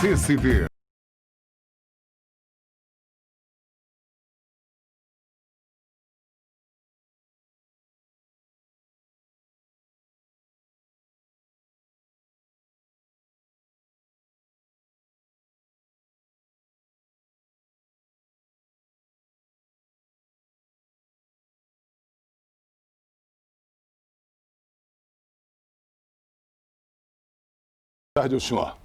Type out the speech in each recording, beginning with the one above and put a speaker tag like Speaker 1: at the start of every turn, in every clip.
Speaker 1: CCB.
Speaker 2: Boa tarde ao senhor.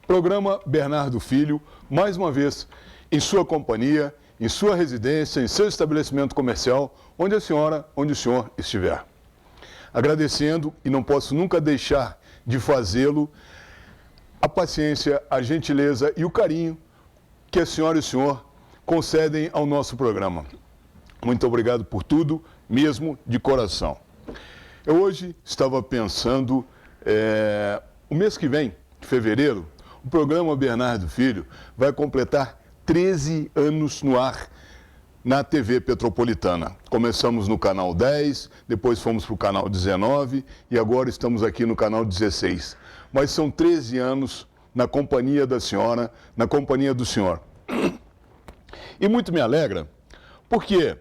Speaker 2: Programa Bernardo Filho, mais uma vez, em sua companhia, em sua residência, em seu estabelecimento comercial, onde a senhora, onde o senhor estiver. Agradecendo, e não posso nunca deixar de fazê-lo, a paciência, a gentileza e o carinho que a senhora e o senhor concedem ao nosso programa. Muito obrigado por tudo, mesmo de coração. Eu hoje estava pensando, o mês que vem, de fevereiro, o programa Bernardo Filho vai completar 13 anos no ar na TV Petropolitana. Começamos no canal 10, depois fomos para o canal 19 e agora estamos aqui no canal 16. Mas são 13 anos na companhia da senhora, na companhia do senhor. E muito me alegra, porque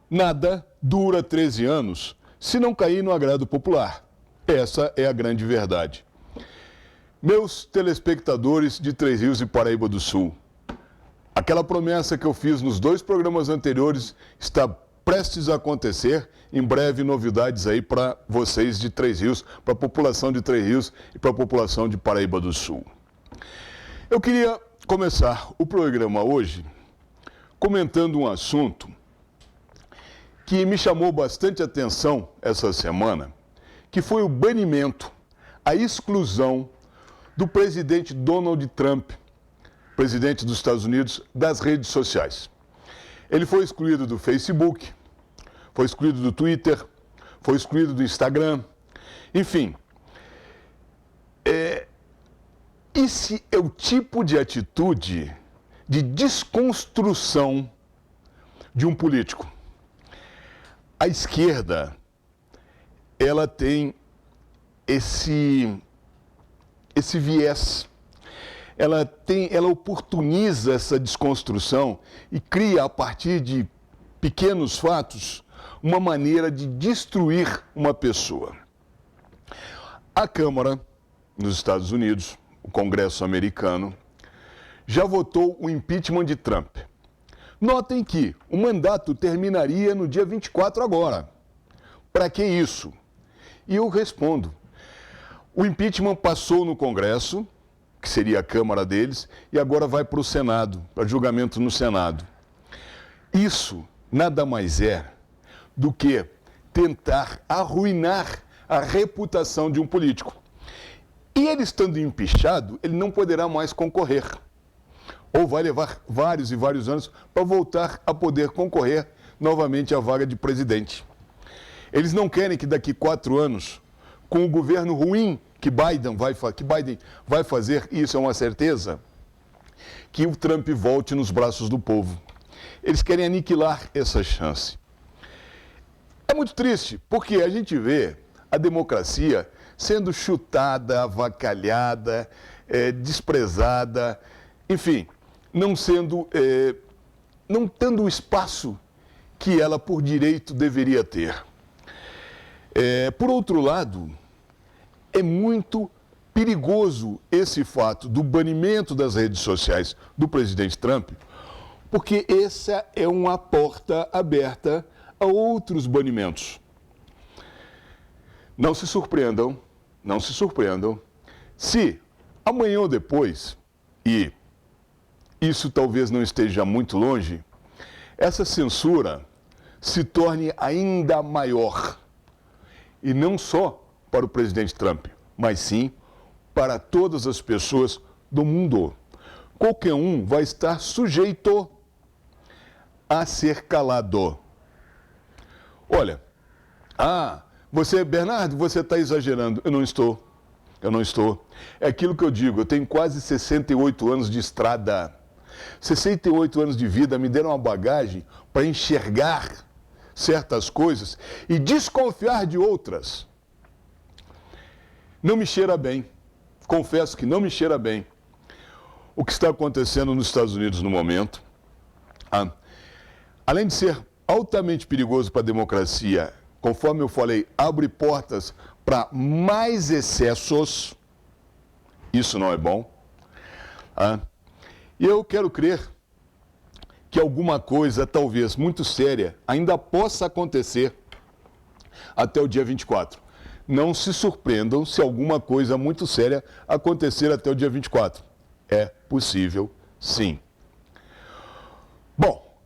Speaker 2: nada dura 13 anos se não cair no agrado popular. Essa é a grande verdade. Meus telespectadores de Três Rios e Paraíba do Sul, aquela promessa que eu fiz nos 2 programas anteriores está prestes a acontecer. Em breve, novidades aí para vocês de Três Rios, para a população de Três Rios e para a população de Paraíba do Sul. Eu queria começar o programa hoje comentando um assunto que me chamou bastante atenção essa semana, que foi o banimento, a exclusão do presidente Donald Trump, presidente dos Estados Unidos, das redes sociais. Ele foi excluído do Facebook, foi excluído do Twitter, foi excluído do Instagram, enfim. Esse é o tipo de atitude de desconstrução de um político. A esquerda, ela tem esse viés. Ela oportuniza essa desconstrução e cria, a partir de pequenos fatos, uma maneira de destruir uma pessoa. A Câmara, nos Estados Unidos, o Congresso americano, já votou o impeachment de Trump. Notem que o mandato terminaria no dia 24 agora. Para que isso? E eu respondo. O impeachment passou no Congresso, que seria a Câmara deles, e agora vai para o Senado, para julgamento no Senado. Isso nada mais é do que tentar arruinar a reputação de um político. E ele estando empichado, ele não poderá mais concorrer. Ou vai levar vários e vários anos para voltar a poder concorrer novamente à vaga de presidente. Eles não querem que daqui 4 anos, com o governo ruim que Biden vai fazer, e isso é uma certeza, que o Trump volte nos braços do povo. Eles querem aniquilar essa chance. É muito triste, porque a gente vê a democracia sendo chutada, avacalhada, desprezada, enfim, não tendo o espaço que ela, por direito, deveria ter. Por outro lado, é muito perigoso esse fato do banimento das redes sociais do presidente Trump, porque essa é uma porta aberta a outros banimentos. Não se surpreendam, se amanhã ou depois, e isso talvez não esteja muito longe, essa censura se torne ainda maior. E não só para o presidente Trump, mas sim para todas as pessoas do mundo. Qualquer um vai estar sujeito a ser calado. Olha, Bernardo, você está exagerando. Eu não estou. É aquilo que eu digo, eu tenho quase 68 anos de estrada. 68 anos de vida me deram uma bagagem para enxergar certas coisas e desconfiar de outras. Não me cheira bem. Confesso que não me cheira bem. o que está acontecendo nos Estados Unidos no momento, além de ser altamente perigoso para a democracia, conforme eu falei, abre portas para mais excessos, isso não é bom. E eu quero crer que alguma coisa, talvez muito séria, ainda possa acontecer até o dia 24. Não se surpreendam se alguma coisa muito séria acontecer até o dia 24. É possível, sim. Bom,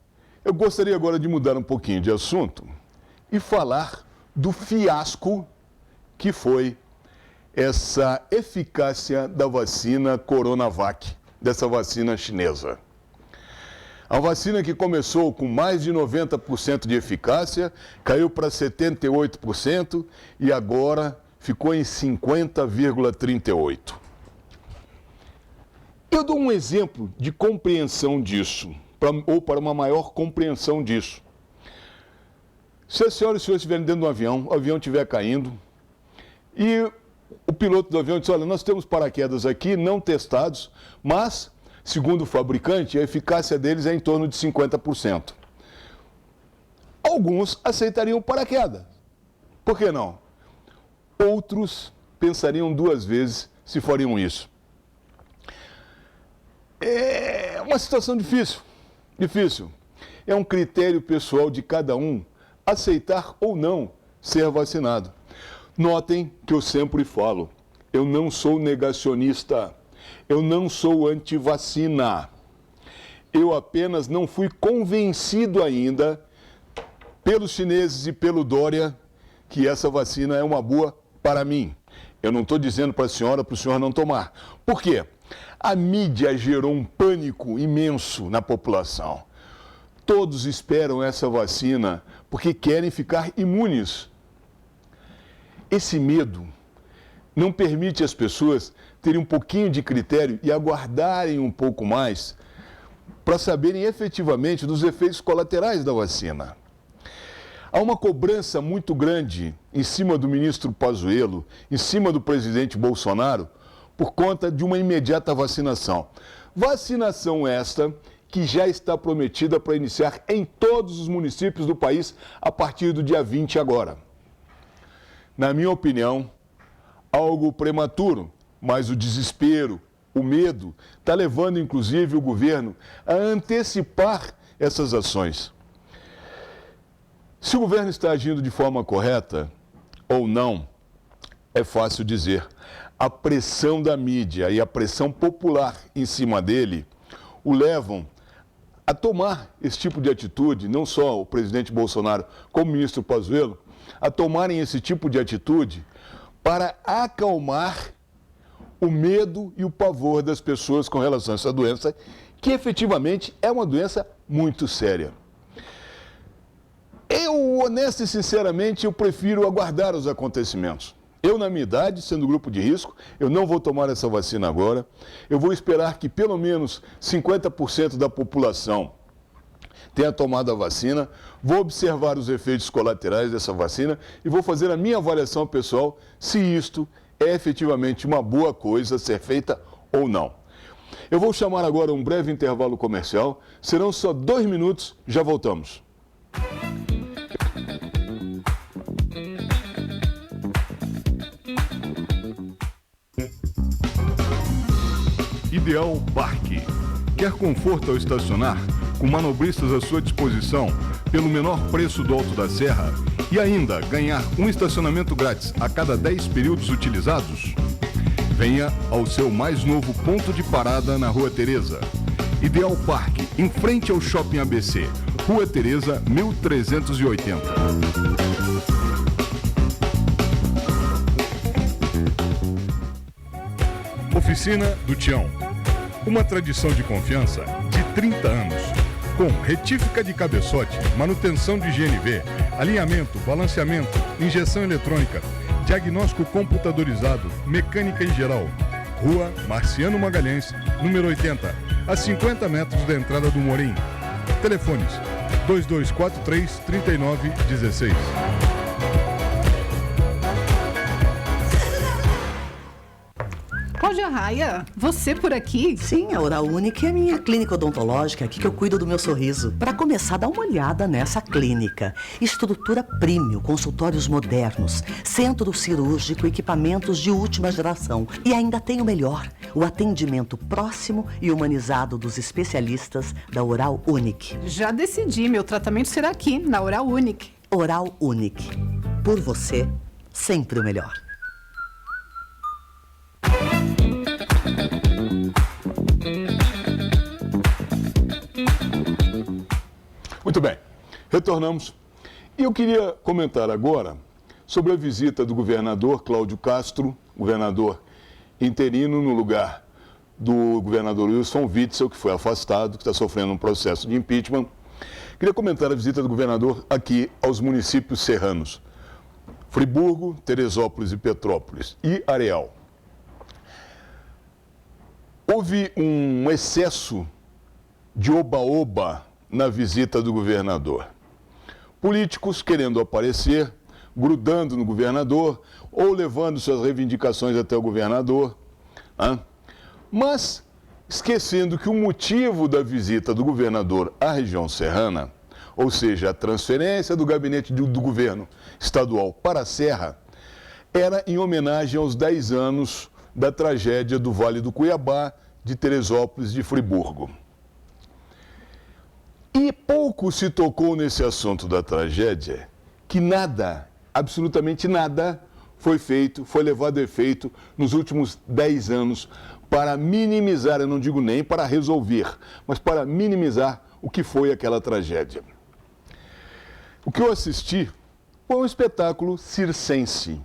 Speaker 2: eu gostaria agora de mudar um pouquinho de assunto e falar do fiasco que foi essa eficácia da vacina Coronavac, dessa vacina chinesa. A vacina que começou com mais de 90% de eficácia, caiu para 78% e agora ficou em 50,38%. Eu dou um exemplo de compreensão disso, ou para uma maior compreensão disso. Se a senhora e o senhor estiverem dentro de um avião, o avião estiver caindo, e o piloto do avião diz, olha, nós temos paraquedas aqui não testados, mas, segundo o fabricante, a eficácia deles é em torno de 50%. Alguns aceitariam paraquedas. Por que não? Outros pensariam duas vezes se fariam isso. É uma situação difícil. É um critério pessoal de cada um aceitar ou não ser vacinado. Notem que eu sempre falo, eu não sou negacionista, eu não sou anti-vacina. Eu apenas não fui convencido ainda pelos chineses e pelo Dória que essa vacina é uma boa para mim. Eu não estou dizendo para o senhor não tomar. Por quê? A mídia gerou um pânico imenso na população. Todos esperam essa vacina porque querem ficar imunes. Esse medo não permite às pessoas terem um pouquinho de critério e aguardarem um pouco mais para saberem efetivamente dos efeitos colaterais da vacina. Há uma cobrança muito grande em cima do ministro Pazuello, em cima do presidente Bolsonaro, por conta de uma imediata vacinação. Vacinação esta que já está prometida para iniciar em todos os municípios do país a partir do dia 20 agora. Na minha opinião, algo prematuro, mas o desespero, o medo, está levando inclusive o governo a antecipar essas ações. Se o governo está agindo de forma correta ou não, é fácil dizer. A pressão da mídia e a pressão popular em cima dele o levam a tomar esse tipo de atitude, não só o presidente Bolsonaro, como o ministro Pazuello, a tomarem esse tipo de atitude para acalmar o medo e o pavor das pessoas com relação a essa doença, que efetivamente é uma doença muito séria. Eu, honesto e sinceramente, eu prefiro aguardar os acontecimentos. Eu, na minha idade, sendo grupo de risco, eu não vou tomar essa vacina agora. Eu vou esperar que pelo menos 50% da população tenha tomado a vacina, vou observar os efeitos colaterais dessa vacina e vou fazer a minha avaliação pessoal se isto é efetivamente uma boa coisa a ser feita ou não. Eu vou chamar agora um breve intervalo comercial, serão só 2 minutos, já voltamos. Ideal Parque. Quer conforto ao estacionar? Com manobristas à sua disposição, pelo menor preço do Alto da Serra? E ainda ganhar um estacionamento grátis a cada 10 períodos utilizados? Venha ao seu mais novo ponto de parada na Rua Teresa. Ideal Parque, em frente ao Shopping ABC, Rua Teresa, 1380. Oficina do Tião. Uma tradição de confiança de 30 anos. Com retífica de cabeçote, manutenção de GNV, alinhamento, balanceamento, injeção eletrônica, diagnóstico computadorizado, mecânica em geral. Rua Marciano Magalhães, número 80, a 50 metros da entrada do Morim. Telefones 2243-3916.
Speaker 1: Cláudia Raia, você por aqui?
Speaker 3: Sim, a Oral Unique é minha clínica odontológica, aqui que eu cuido do meu sorriso. Para começar, dá uma olhada nessa clínica. Estrutura premium, consultórios modernos, centro cirúrgico, equipamentos de última geração. E ainda tem o melhor, o atendimento próximo e humanizado dos especialistas da Oral Unique.
Speaker 1: Já decidi, meu tratamento será aqui, na Oral Unique.
Speaker 3: Oral Unique. Por você, sempre o melhor.
Speaker 2: Muito bem, retornamos. E eu queria comentar agora sobre a visita do governador Cláudio Castro, governador interino no lugar do governador Wilson Witzel, que foi afastado, que está sofrendo um processo de impeachment. Queria comentar a visita do governador aqui aos municípios serranos, Friburgo, Teresópolis e Petrópolis e Areal. Houve um excesso de oba-oba na visita do governador. Políticos querendo aparecer, grudando no governador ou levando suas reivindicações até o governador, mas esquecendo que o motivo da visita do governador à região serrana, ou seja, a transferência do gabinete do governo estadual para a Serra, era em homenagem aos 10 anos da tragédia do Vale do Cuiabá, de Teresópolis e de Friburgo. E pouco se tocou nesse assunto da tragédia, que nada, absolutamente nada, foi feito, foi levado a efeito nos últimos 10 anos para minimizar, eu não digo nem para resolver, mas para minimizar o que foi aquela tragédia. O que eu assisti foi um espetáculo circense.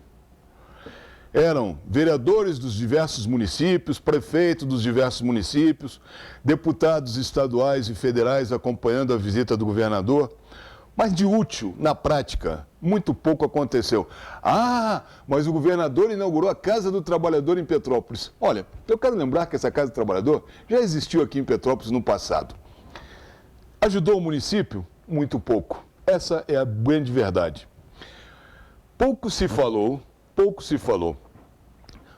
Speaker 2: Eram vereadores dos diversos municípios, prefeitos dos diversos municípios, deputados estaduais e federais acompanhando a visita do governador. Mas de útil, na prática, muito pouco aconteceu. Ah, mas o governador inaugurou a Casa do Trabalhador em Petrópolis. Olha, eu quero lembrar que essa Casa do Trabalhador já existiu aqui em Petrópolis no passado. Ajudou o município? Muito pouco. Essa é a grande verdade. Pouco se falou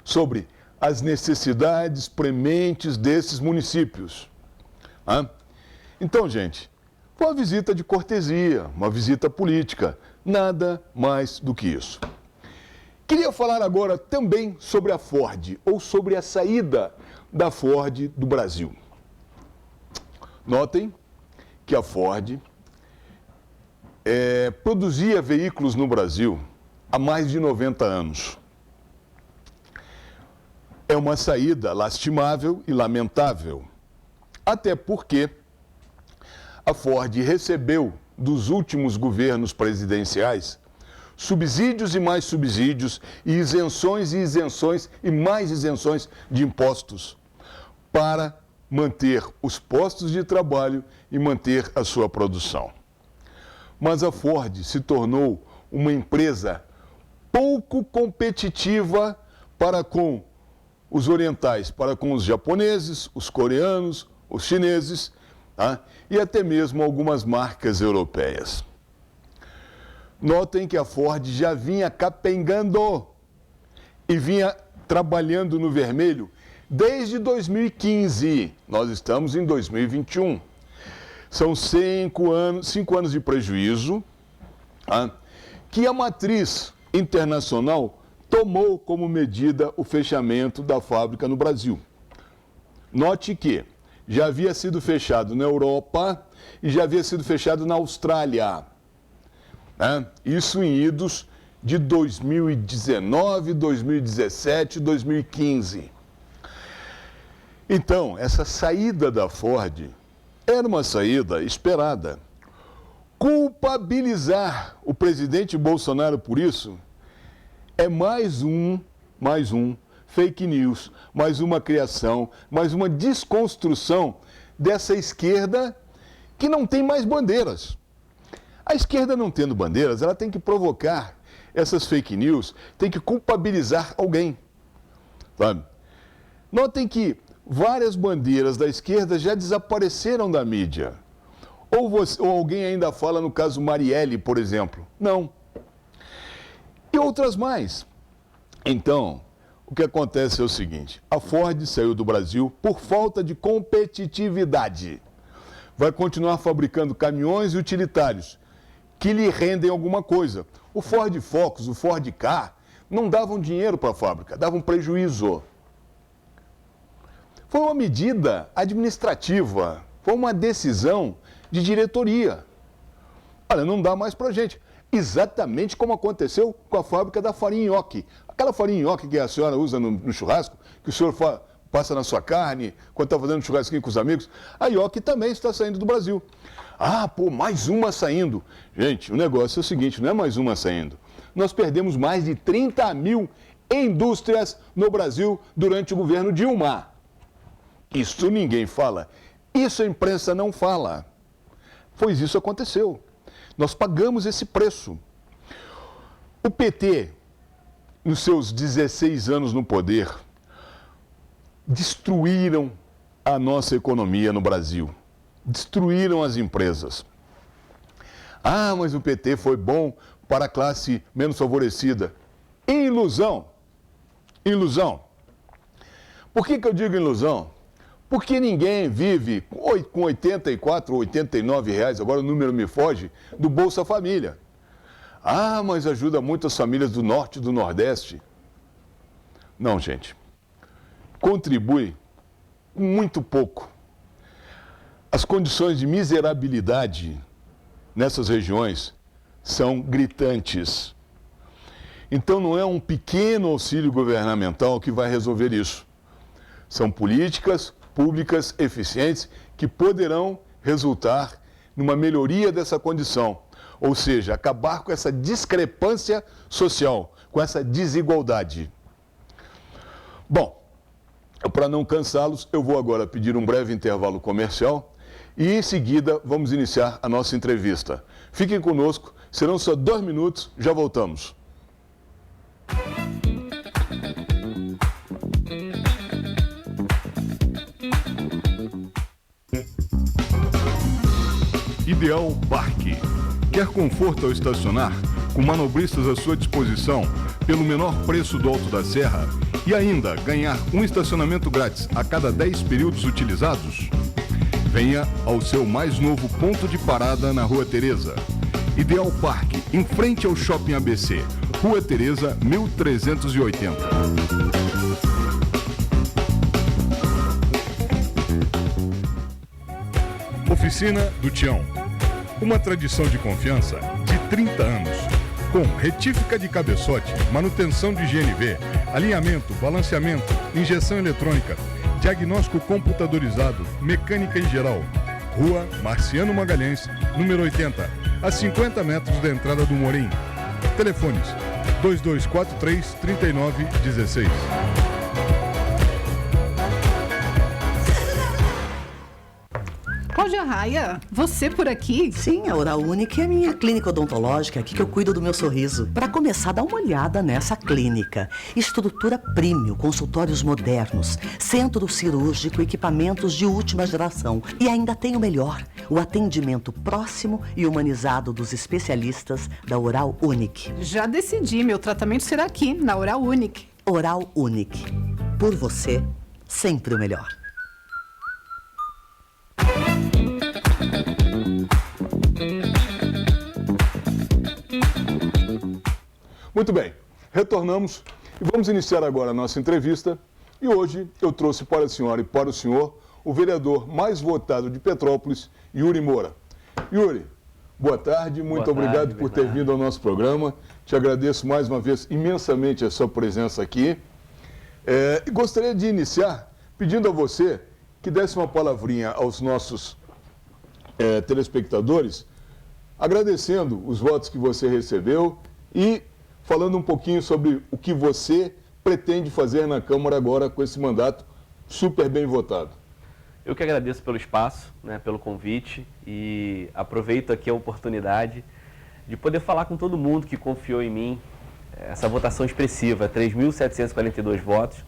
Speaker 2: sobre as necessidades prementes desses municípios. Então, gente, foi uma visita de cortesia, uma visita política, nada mais do que isso. Queria falar agora também sobre a Ford, ou sobre a saída da Ford do Brasil. Notem que a Ford produzia veículos no Brasil há mais de 90 anos. É uma saída lastimável e lamentável, até porque a Ford recebeu dos últimos governos presidenciais subsídios e mais subsídios, e isenções e mais isenções de impostos para manter os postos de trabalho e manter a sua produção. Mas a Ford se tornou uma empresa pouco competitiva para com os orientais, para com os japoneses, os coreanos, os chineses, e até mesmo algumas marcas europeias. Notem que a Ford já vinha capengando e vinha trabalhando no vermelho desde 2015. Nós estamos em 2021. São 5 anos de prejuízo, que a matriz internacional tomou como medida o fechamento da fábrica no Brasil. Note que já havia sido fechado na Europa e já havia sido fechado na Austrália. Isso em idos de 2019, 2017, 2015. Então, essa saída da Ford era uma saída esperada. Culpabilizar o presidente Bolsonaro por isso é mais um fake news, mais uma criação, mais uma desconstrução dessa esquerda que não tem mais bandeiras. A esquerda não tendo bandeiras, ela tem que provocar essas fake news, tem que culpabilizar alguém. Sabe? Notem que várias bandeiras da esquerda já desapareceram da mídia. Ou alguém ainda fala no caso Marielle, por exemplo. Não. E outras mais. Então, o que acontece é o seguinte, a Ford saiu do Brasil por falta de competitividade. Vai continuar fabricando caminhões e utilitários que lhe rendem alguma coisa. O Ford Focus, o Ford Ka, não davam dinheiro para a fábrica, davam prejuízo. Foi uma medida administrativa, foi uma decisão de diretoria. Olha, não dá mais para a gente. Exatamente como aconteceu com a fábrica da farinha nhoque. Aquela farinha nhoque que a senhora usa no churrasco, que o senhor passa na sua carne, quando está fazendo churrasquinho com os amigos, a nhoque também está saindo do Brasil. Ah, pô, mais uma saindo. Gente, o negócio é o seguinte, não é mais uma saindo. Nós perdemos mais de 30 mil indústrias no Brasil durante o governo Dilma. Isso ninguém fala. Isso a imprensa não fala. Pois isso aconteceu. Nós pagamos esse preço. O PT, nos seus 16 anos no poder, destruíram a nossa economia no Brasil. Destruíram as empresas. Ah, mas o PT foi bom para a classe menos favorecida. Ilusão. Ilusão. Por que eu digo ilusão? Porque ninguém vive com 84 ou 89 reais, agora o número me foge, do Bolsa Família. Ah, mas ajuda muito as famílias do Norte e do Nordeste. Não, gente. Contribui muito pouco. As condições de miserabilidade nessas regiões são gritantes. Então não é um pequeno auxílio governamental que vai resolver isso. São políticas públicas eficientes que poderão resultar numa melhoria dessa condição, ou seja, acabar com essa discrepância social, com essa desigualdade. Bom, para não cansá-los, eu vou agora pedir um breve intervalo comercial e em seguida vamos iniciar a nossa entrevista. Fiquem conosco, serão só 2 minutos, já voltamos. Ideal Parque. Quer conforto ao estacionar? Com manobristas à sua disposição, pelo menor preço do Alto da Serra? E ainda ganhar um estacionamento grátis a cada 10 períodos utilizados? Venha ao seu mais novo ponto de parada na Rua Teresa. Ideal Parque, em frente ao Shopping ABC, Rua Teresa, 1380. Oficina do Tião. Uma tradição de confiança de 30 anos. Com retífica de cabeçote, manutenção de GNV, alinhamento, balanceamento, injeção eletrônica, diagnóstico computadorizado, mecânica em geral. Rua Marciano Magalhães, número 80, a 50 metros da entrada do Morim. Telefones 2243-3916.
Speaker 1: Cláudia Raia, você por aqui?
Speaker 3: Sim, a Oral Unique é a minha clínica odontológica, aqui que eu cuido do meu sorriso. Para começar, dá uma olhada nessa clínica. Estrutura premium, consultórios modernos, centro cirúrgico, equipamentos de última geração. E ainda tem o melhor, o atendimento próximo e humanizado dos especialistas da Oral Unique.
Speaker 1: Já decidi, meu tratamento será aqui, na Oral Unique.
Speaker 3: Oral Unique. Por você, sempre o melhor.
Speaker 2: Muito bem, retornamos e vamos iniciar agora a nossa entrevista. E hoje eu trouxe para a senhora e para o senhor o vereador mais votado de Petrópolis, Yuri Moura. Yuri, boa tarde, muito obrigado por ter vindo ao nosso programa. Te agradeço mais uma vez imensamente a sua presença aqui. E gostaria de iniciar pedindo a você que desse uma palavrinha aos nossos telespectadores, agradecendo os votos que você recebeu e falando um pouquinho sobre o que você pretende fazer na Câmara agora com esse mandato super bem votado.
Speaker 4: Eu que agradeço pelo espaço, pelo convite e aproveito aqui a oportunidade de poder falar com todo mundo que confiou em mim. Essa votação expressiva, 3.742 votos.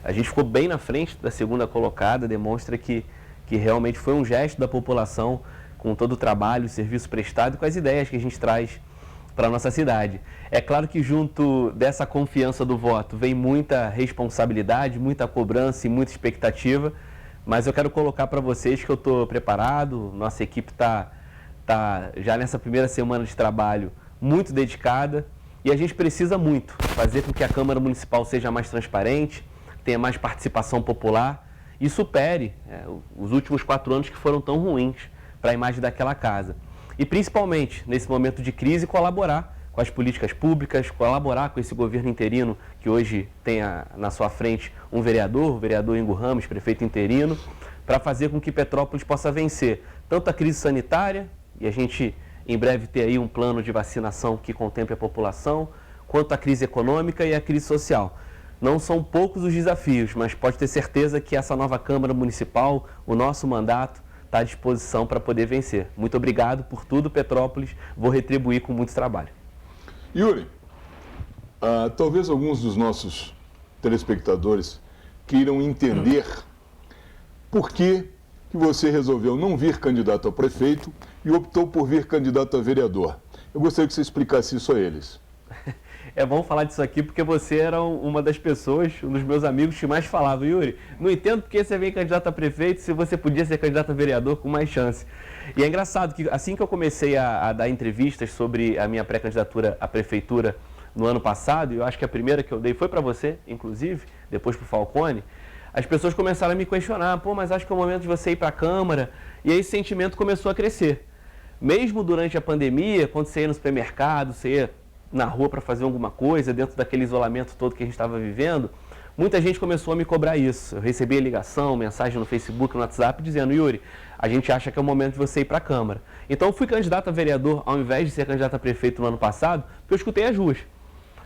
Speaker 4: A gente ficou bem na frente da segunda colocada, demonstra que realmente foi um gesto da população com todo o trabalho, o serviço prestado e com as ideias que a gente traz para a nossa cidade. É claro que junto dessa confiança do voto vem muita responsabilidade, muita cobrança e muita expectativa, mas eu quero colocar para vocês que eu estou preparado, nossa equipe está já nessa primeira semana de trabalho muito dedicada e a gente precisa muito fazer com que a Câmara Municipal seja mais transparente, tenha mais participação popular e supere os últimos 4 anos que foram tão ruins para a imagem daquela casa. E principalmente, nesse momento de crise, colaborar com as políticas públicas, colaborar com esse governo interino que hoje tem na sua frente um vereador, o vereador Ingo Ramos, prefeito interino, para fazer com que Petrópolis possa vencer tanto a crise sanitária, e a gente em breve ter aí um plano de vacinação que contemple a população, quanto a crise econômica e a crise social. Não são poucos os desafios, mas pode ter certeza que essa nova Câmara Municipal, o nosso mandato, está à disposição para poder vencer. Muito obrigado por tudo, Petrópolis. Vou retribuir com muito trabalho.
Speaker 2: Yuri, talvez alguns dos nossos telespectadores queiram entender por que você resolveu não vir candidato a prefeito e optou por vir candidato a vereador. Eu gostaria que você explicasse isso a eles.
Speaker 4: É bom falar disso aqui porque você era uma das pessoas, um dos meus amigos que mais falava, Yuri, não entendo porque você vem candidato a prefeito se você podia ser candidato a vereador com mais chance. E é engraçado que assim que eu comecei a dar entrevistas sobre a minha pré-candidatura à prefeitura no ano passado, e eu acho que a primeira que eu dei foi para você, inclusive, depois para o Falcone, as pessoas começaram a me questionar, pô, mas acho que é o momento de você ir para a Câmara, e aí esse sentimento começou a crescer. Mesmo durante a pandemia, quando você ia no supermercado, você ia na rua para fazer alguma coisa, dentro daquele isolamento todo que a gente estava vivendo, muita gente começou a me cobrar isso. Eu recebia ligação, mensagem no Facebook, no WhatsApp, dizendo, Yuri, a gente acha que é o momento de você ir para a Câmara. Então eu fui candidato a vereador, ao invés de ser candidato a prefeito no ano passado, porque eu escutei as ruas.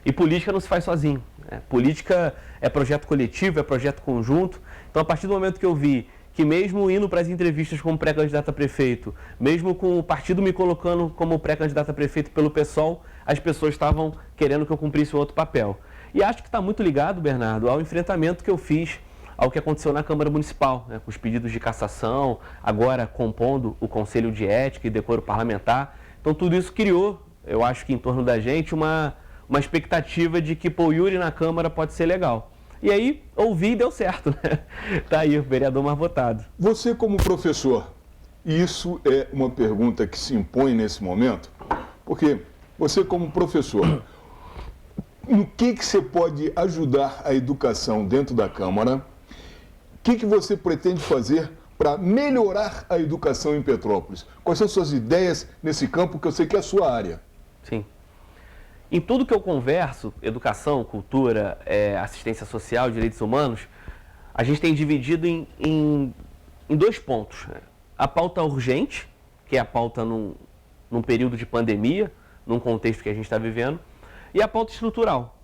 Speaker 4: E política não se faz sozinho. Política é projeto coletivo, é projeto conjunto. Então a partir do momento que eu vi que mesmo indo para as entrevistas como pré-candidato a prefeito, mesmo com o partido me colocando como pré-candidato a prefeito pelo PSOL, as pessoas estavam querendo que eu cumprisse um outro papel. E acho que está muito ligado, Bernardo, ao enfrentamento que eu fiz ao que aconteceu na Câmara Municipal, com os pedidos de cassação, agora compondo o Conselho de Ética e Decoro Parlamentar. Então tudo isso criou, eu acho que em torno da gente, uma expectativa de que o Yuri na Câmara pode ser legal. E aí, ouvi e deu certo, né? Tá aí, o vereador mais votado.
Speaker 2: Você como professor, isso é uma pergunta que se impõe nesse momento, porque você como professor, no que você pode ajudar a educação dentro da Câmara? O que você pretende fazer para melhorar a educação em Petrópolis? Quais são suas ideias nesse campo, que eu sei que é a sua área?
Speaker 4: Sim. Em tudo que eu converso, educação, cultura, assistência social, direitos humanos, a gente tem dividido em 2 pontos. A pauta urgente, que é a pauta num período de pandemia, num contexto que a gente está vivendo, e a pauta estrutural.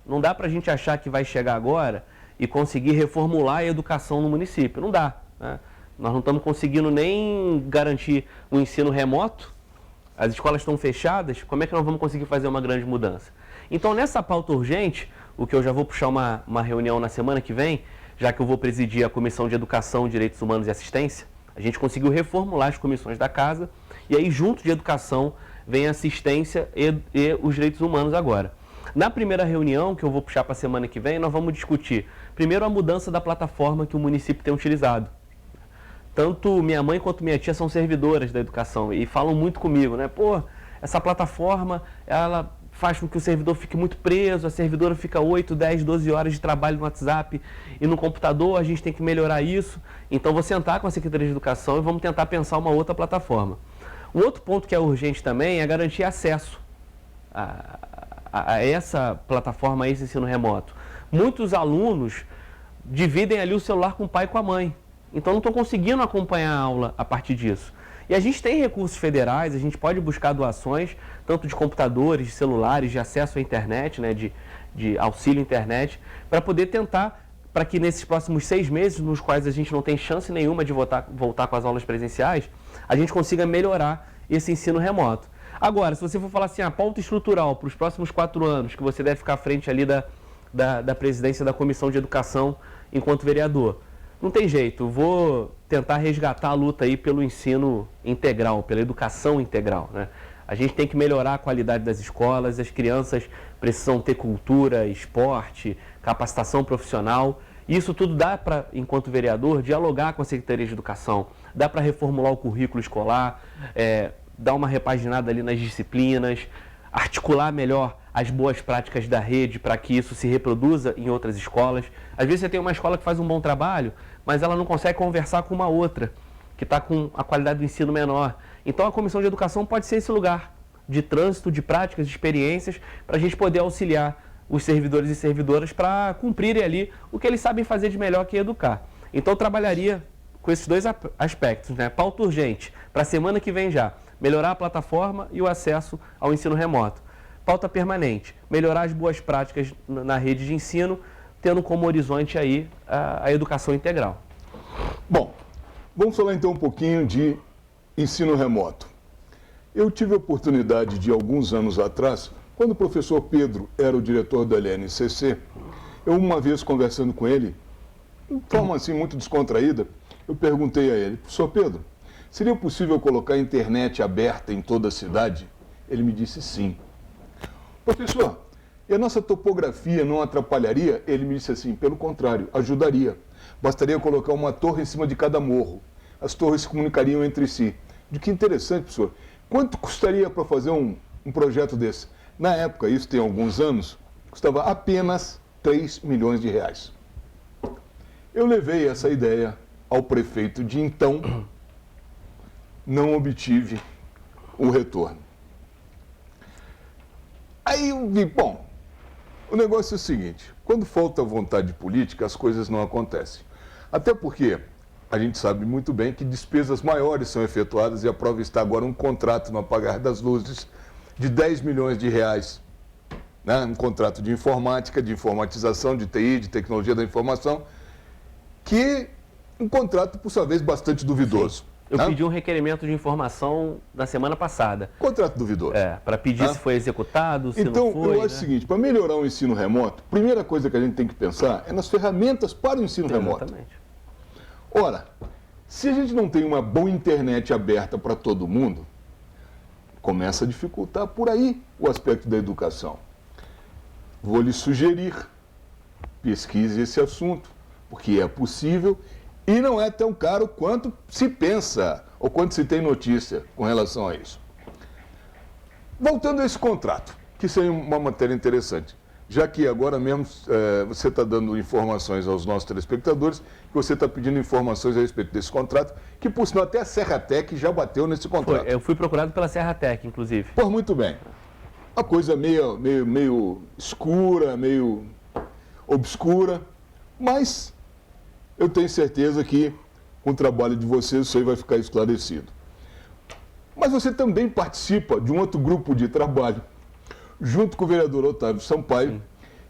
Speaker 4: Não dá para a gente achar que vai chegar agora e conseguir reformular a educação no município. Não dá. Né? Nós não estamos conseguindo nem garantir o ensino remoto. As escolas estão fechadas, como é que nós vamos conseguir fazer uma grande mudança? Então, nessa pauta urgente, o que eu já vou puxar uma reunião na semana que vem, já que eu vou presidir a Comissão de Educação, Direitos Humanos e Assistência, a gente conseguiu reformular as comissões da casa, e aí, junto de educação, vem a assistência e os direitos humanos agora. Na primeira reunião, que eu vou puxar para a semana que vem, nós vamos discutir, primeiro, a mudança da plataforma que o município tem utilizado. Tanto minha mãe quanto minha tia são servidoras da educação e falam muito comigo, né? Pô, essa plataforma, ela faz com que o servidor fique muito preso, a servidora fica 8, 10, 12 horas de trabalho no WhatsApp e no computador, a gente tem que melhorar isso. Então, vou sentar com a Secretaria de Educação e vamos tentar pensar uma outra plataforma. Um outro ponto que é urgente também é garantir acesso a essa plataforma, a esse ensino remoto. Muitos alunos dividem ali o celular com o pai e com a mãe. Então, não estão conseguindo acompanhar a aula a partir disso. E a gente tem recursos federais, a gente pode buscar doações, tanto de computadores, de celulares, de acesso à internet, né, de auxílio à internet, para poder tentar, para que nesses próximos 6 meses, nos quais a gente não tem chance nenhuma de voltar com as aulas presenciais, a gente consiga melhorar esse ensino remoto. Agora, se você for falar assim, a pauta estrutural para os próximos 4 anos, que você deve ficar à frente ali da presidência da Comissão de Educação enquanto vereador, não tem jeito, vou tentar resgatar a luta aí pelo ensino integral, pela educação integral, né? A gente tem que melhorar a qualidade das escolas, as crianças precisam ter cultura, esporte, capacitação profissional. Isso tudo dá para, enquanto vereador, dialogar com a Secretaria de Educação, dá para reformular o currículo escolar, dar uma repaginada ali nas disciplinas, articular melhor as boas práticas da rede para que isso se reproduza em outras escolas. Às vezes você tem uma escola que faz um bom trabalho, mas ela não consegue conversar com uma outra, que está com a qualidade do ensino menor. Então a Comissão de Educação pode ser esse lugar de trânsito, de práticas, de experiências, para a gente poder auxiliar os servidores e servidoras para cumprirem ali o que eles sabem fazer de melhor, que é educar. Então eu trabalharia com esses dois aspectos, né? Pauta urgente, para a semana que vem já, melhorar a plataforma e o acesso ao ensino remoto. Pauta permanente, melhorar as boas práticas na rede de ensino, tendo como horizonte aí a educação integral.
Speaker 2: Bom, vamos falar então um pouquinho de ensino remoto. Eu tive a oportunidade de, alguns anos atrás, quando o professor Pedro era o diretor da LNCC, eu uma vez conversando com ele, de forma assim muito descontraída, eu perguntei a ele: professor Pedro, seria possível colocar a internet aberta em toda a cidade? Ele me disse sim. Professor, e a nossa topografia não atrapalharia? Ele me disse assim: pelo contrário, ajudaria. Bastaria colocar uma torre em cima de cada morro. As torres se comunicariam entre si. De que interessante, professor. Quanto custaria para fazer um projeto desse? Na época, isso tem alguns anos, custava apenas 3 milhões de reais. Eu levei essa ideia ao prefeito de então, não obtive o retorno. Aí eu vi, bom, o negócio é o seguinte: quando falta vontade política, as coisas não acontecem. Até porque a gente sabe muito bem que despesas maiores são efetuadas, e a prova está agora um contrato no apagar das luzes de 10 milhões de reais, né? Um contrato de informática, de informatização, de TI, de tecnologia da informação, que um contrato, por sua vez, bastante duvidoso.
Speaker 4: Eu pedi um requerimento de informação na semana passada.
Speaker 2: Contrato duvidoso.
Speaker 4: Para pedir se foi executado, se
Speaker 2: então,
Speaker 4: não foi.
Speaker 2: Eu acho o seguinte: para melhorar o ensino remoto, a primeira coisa que a gente tem que pensar é nas ferramentas para o ensino remoto.
Speaker 4: Exatamente.
Speaker 2: Ora, se a gente não tem uma boa internet aberta para todo mundo, começa a dificultar por aí o aspecto da educação. Vou lhe sugerir, pesquise esse assunto, porque é possível e não é tão caro quanto se pensa ou quanto se tem notícia com relação a isso. Voltando a esse contrato, que seria uma matéria interessante, já que agora mesmo você está dando informações aos nossos telespectadores, que você está pedindo informações a respeito desse contrato, que por sinal até a Serratec já bateu nesse contrato.
Speaker 4: Eu fui procurado pela Serratec, inclusive.
Speaker 2: Pois muito bem. Uma coisa meio escura, meio obscura, mas eu tenho certeza que com o trabalho de vocês isso aí vai ficar esclarecido. Mas você também participa de um outro grupo de trabalho, junto com o vereador Otávio Sampaio,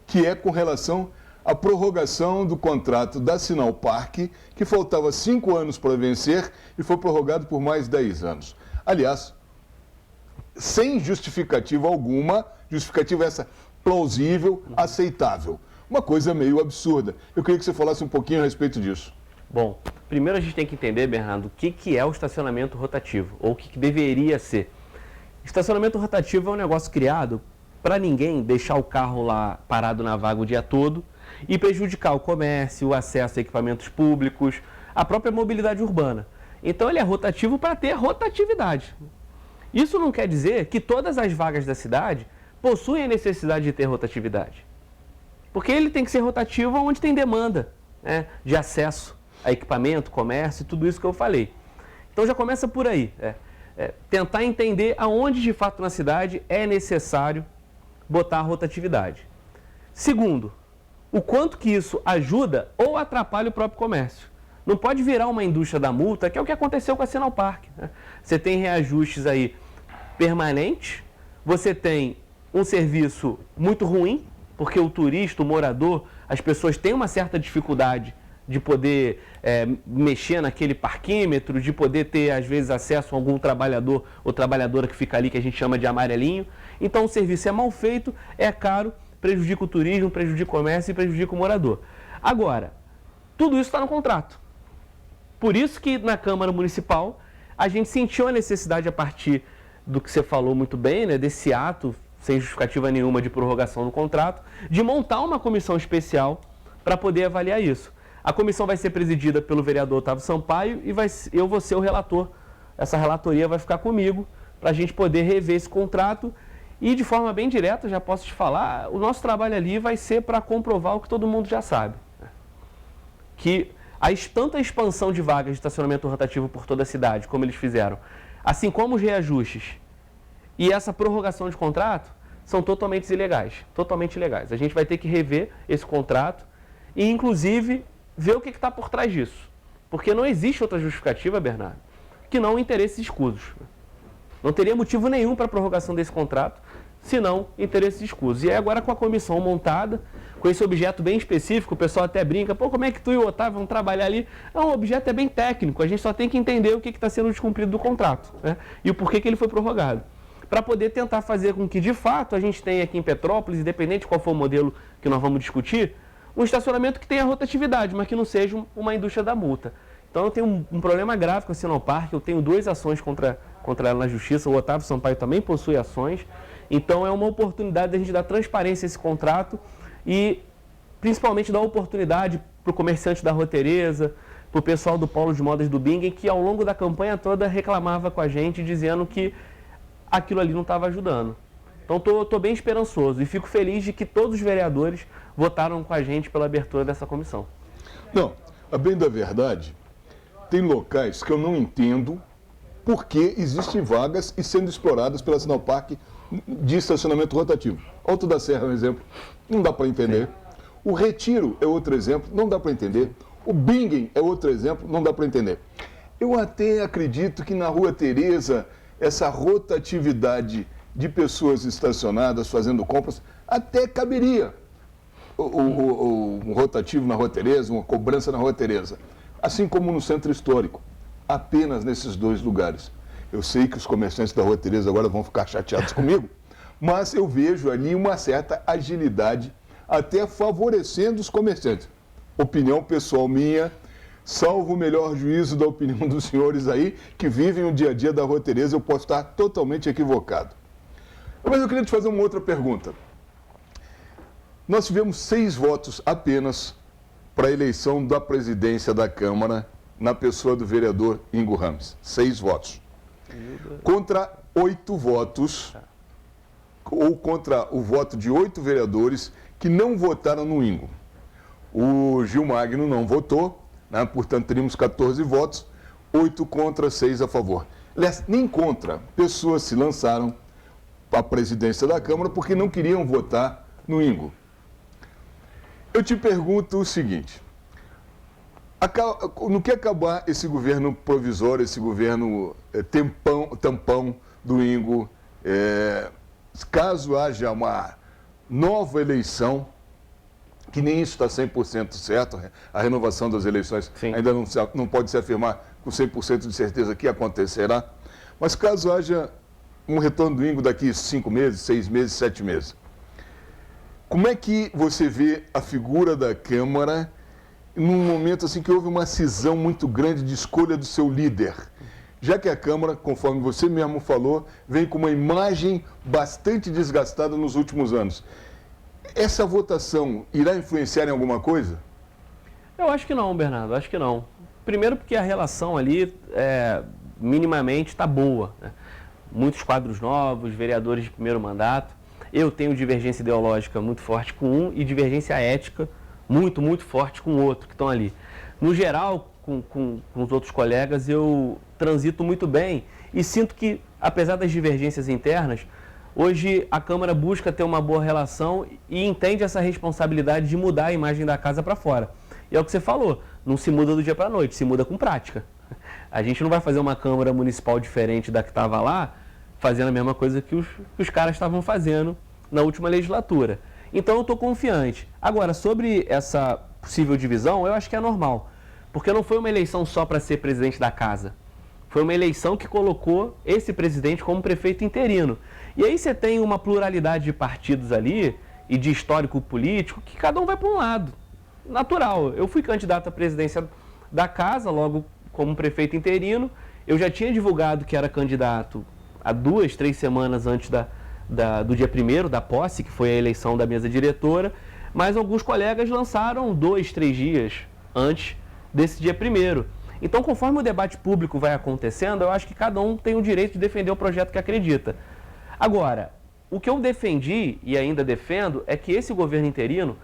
Speaker 2: que é com relação à prorrogação do contrato da Sinal Parque, que faltava 5 anos para vencer e foi prorrogado por mais 10 anos. Aliás, sem justificativa alguma, justificativa essa plausível, aceitável. Uma coisa meio absurda. Eu queria que você falasse um pouquinho a respeito disso.
Speaker 4: Bom, primeiro a gente tem que entender, Bernardo, o que é o estacionamento rotativo, ou o que deveria ser. Estacionamento rotativo é um negócio criado para ninguém deixar o carro lá parado na vaga o dia todo e prejudicar o comércio, o acesso a equipamentos públicos, a própria mobilidade urbana. Então ele é rotativo para ter rotatividade. Isso não quer dizer que todas as vagas da cidade possuem a necessidade de ter rotatividade. Porque ele tem que ser rotativo onde tem demanda, né, de acesso a equipamento, comércio, tudo isso que eu falei. Então já começa por aí. Tentar entender aonde de fato na cidade é necessário botar a rotatividade. Segundo, o quanto que isso ajuda ou atrapalha o próprio comércio. Não pode virar uma indústria da multa, que é o que aconteceu com a Sinal Parque, né? Você tem reajustes aí permanentes, você tem um serviço muito ruim, porque o turista, o morador, as pessoas têm uma certa dificuldade de poder mexer naquele parquímetro, de poder ter, às vezes, acesso a algum trabalhador ou trabalhadora que fica ali, que a gente chama de amarelinho. Então, o serviço é mal feito, é caro, prejudica o turismo, prejudica o comércio e prejudica o morador. Agora, tudo isso está no contrato. Por isso que, na Câmara Municipal, a gente sentiu a necessidade, a partir do que você falou muito bem, né, desse ato, sem justificativa nenhuma de prorrogação do contrato, de montar uma comissão especial para poder avaliar isso. A comissão vai ser presidida pelo vereador Otávio Sampaio e eu vou ser o relator. Essa relatoria vai ficar comigo para a gente poder rever esse contrato e, de forma bem direta, já posso te falar, o nosso trabalho ali vai ser para comprovar o que todo mundo já sabe. Que tanta expansão de vagas de estacionamento rotativo por toda a cidade, como eles fizeram, assim como os reajustes e essa prorrogação de contrato, são totalmente ilegais. Totalmente ilegais. A gente vai ter que rever esse contrato e, inclusive, ver o que está por trás disso. Porque não existe outra justificativa, Bernardo, que não interesses escusos. Não teria motivo nenhum para a prorrogação desse contrato, senão interesses escusos. E aí agora com a comissão montada, com esse objeto bem específico, o pessoal até brinca, pô, como é que tu e o Otávio vão trabalhar ali? Não, o objeto é bem técnico, a gente só tem que entender o que está sendo descumprido do contrato, né? E o porquê que ele foi prorrogado. Para poder tentar fazer com que, de fato, a gente tenha aqui em Petrópolis, independente de qual for o modelo que nós vamos discutir, um estacionamento que tenha rotatividade, mas que não seja uma indústria da multa. Então eu tenho um problema grave com a Sinopar, eu tenho 2 ações contra ela na justiça, o Otávio Sampaio também possui ações, então é uma oportunidade de a gente dar transparência a esse contrato e principalmente dar oportunidade para o comerciante da Roteireza, para o pessoal do Polo de Modas do Bingen, que ao longo da campanha toda reclamava com a gente, dizendo que aquilo ali não estava ajudando. Então estou bem esperançoso e fico feliz de que todos os vereadores votaram com a gente pela abertura dessa comissão.
Speaker 2: Não, a bem da verdade, tem locais que eu não entendo por que existem vagas e sendo exploradas pela Sinopar de estacionamento rotativo. Alto da Serra é um exemplo, não dá para entender. O Retiro é outro exemplo, não dá para entender. O Bingen é outro exemplo, não dá para entender. Eu até acredito que na Rua Tereza, essa rotatividade de pessoas estacionadas fazendo compras até caberia. Um rotativo na Rua Tereza, uma cobrança na Rua Tereza. Assim como no Centro Histórico, apenas nesses 2 lugares. Eu sei que os comerciantes da Rua Tereza agora vão ficar chateados comigo, mas eu vejo ali uma certa agilidade, até favorecendo os comerciantes. Opinião pessoal minha, salvo o melhor juízo da opinião dos senhores aí, que vivem o dia a dia da Rua Tereza, eu posso estar totalmente equivocado. Mas eu queria te fazer uma outra pergunta. Nós tivemos 6 votos apenas para a eleição da presidência da Câmara na pessoa do vereador Ingo Ramos. 6 votos. Contra 8 votos, ou contra o voto de 8 vereadores que não votaram no Ingo. O Gil Magno não votou, né? Portanto teríamos 14 votos, 8 contra, 6 a favor. Aliás, nem contra, pessoas se lançaram para a presidência da Câmara porque não queriam votar no Ingo. Eu te pergunto o seguinte, no que acabar esse governo provisório, esse governo tampão do Ingo, caso haja uma nova eleição, que nem isso está 100% certo, a renovação das eleições Sim. ainda não pode se afirmar com 100% de certeza que acontecerá, mas caso haja um retorno do Ingo daqui 5 meses, 6 meses, 7 meses, como é que você vê a figura da Câmara num momento assim que houve uma cisão muito grande de escolha do seu líder? Já que a Câmara, conforme você mesmo falou, vem com uma imagem bastante desgastada nos últimos anos. Essa votação irá influenciar em alguma coisa?
Speaker 4: Eu acho que não, Bernardo, acho que não. Primeiro porque a relação ali, minimamente, está boa, né? Muitos quadros novos, vereadores de primeiro mandato. Eu tenho divergência ideológica muito forte com um e divergência ética muito, muito forte com o outro que estão ali. No geral, com os outros colegas, eu transito muito bem e sinto que, apesar das divergências internas, hoje a Câmara busca ter uma boa relação e entende essa responsabilidade de mudar a imagem da casa para fora. E é o que você falou, não se muda do dia para a noite, se muda com prática. A gente não vai fazer uma Câmara Municipal diferente da que estava lá, fazendo a mesma coisa que os caras estavam fazendo na última legislatura. Então eu estou confiante. Agora, sobre essa possível divisão, eu acho que é normal. Porque não foi uma eleição só para ser presidente da casa. Foi uma eleição que colocou esse presidente como prefeito interino. E aí você tem uma pluralidade de partidos ali e de histórico político que cada um vai para um lado. Natural. Eu fui candidato à presidência da casa, logo como prefeito interino. Eu já tinha divulgado que era candidato há 2, 3 semanas antes do dia 1º, da posse, que foi a eleição da mesa diretora, mas alguns colegas lançaram 2, 3 dias antes desse dia 1º. Então, conforme o debate público vai acontecendo, eu acho que cada um tem o direito de defender o projeto que acredita. Agora, o que eu defendi e ainda defendo é que esse governo interino,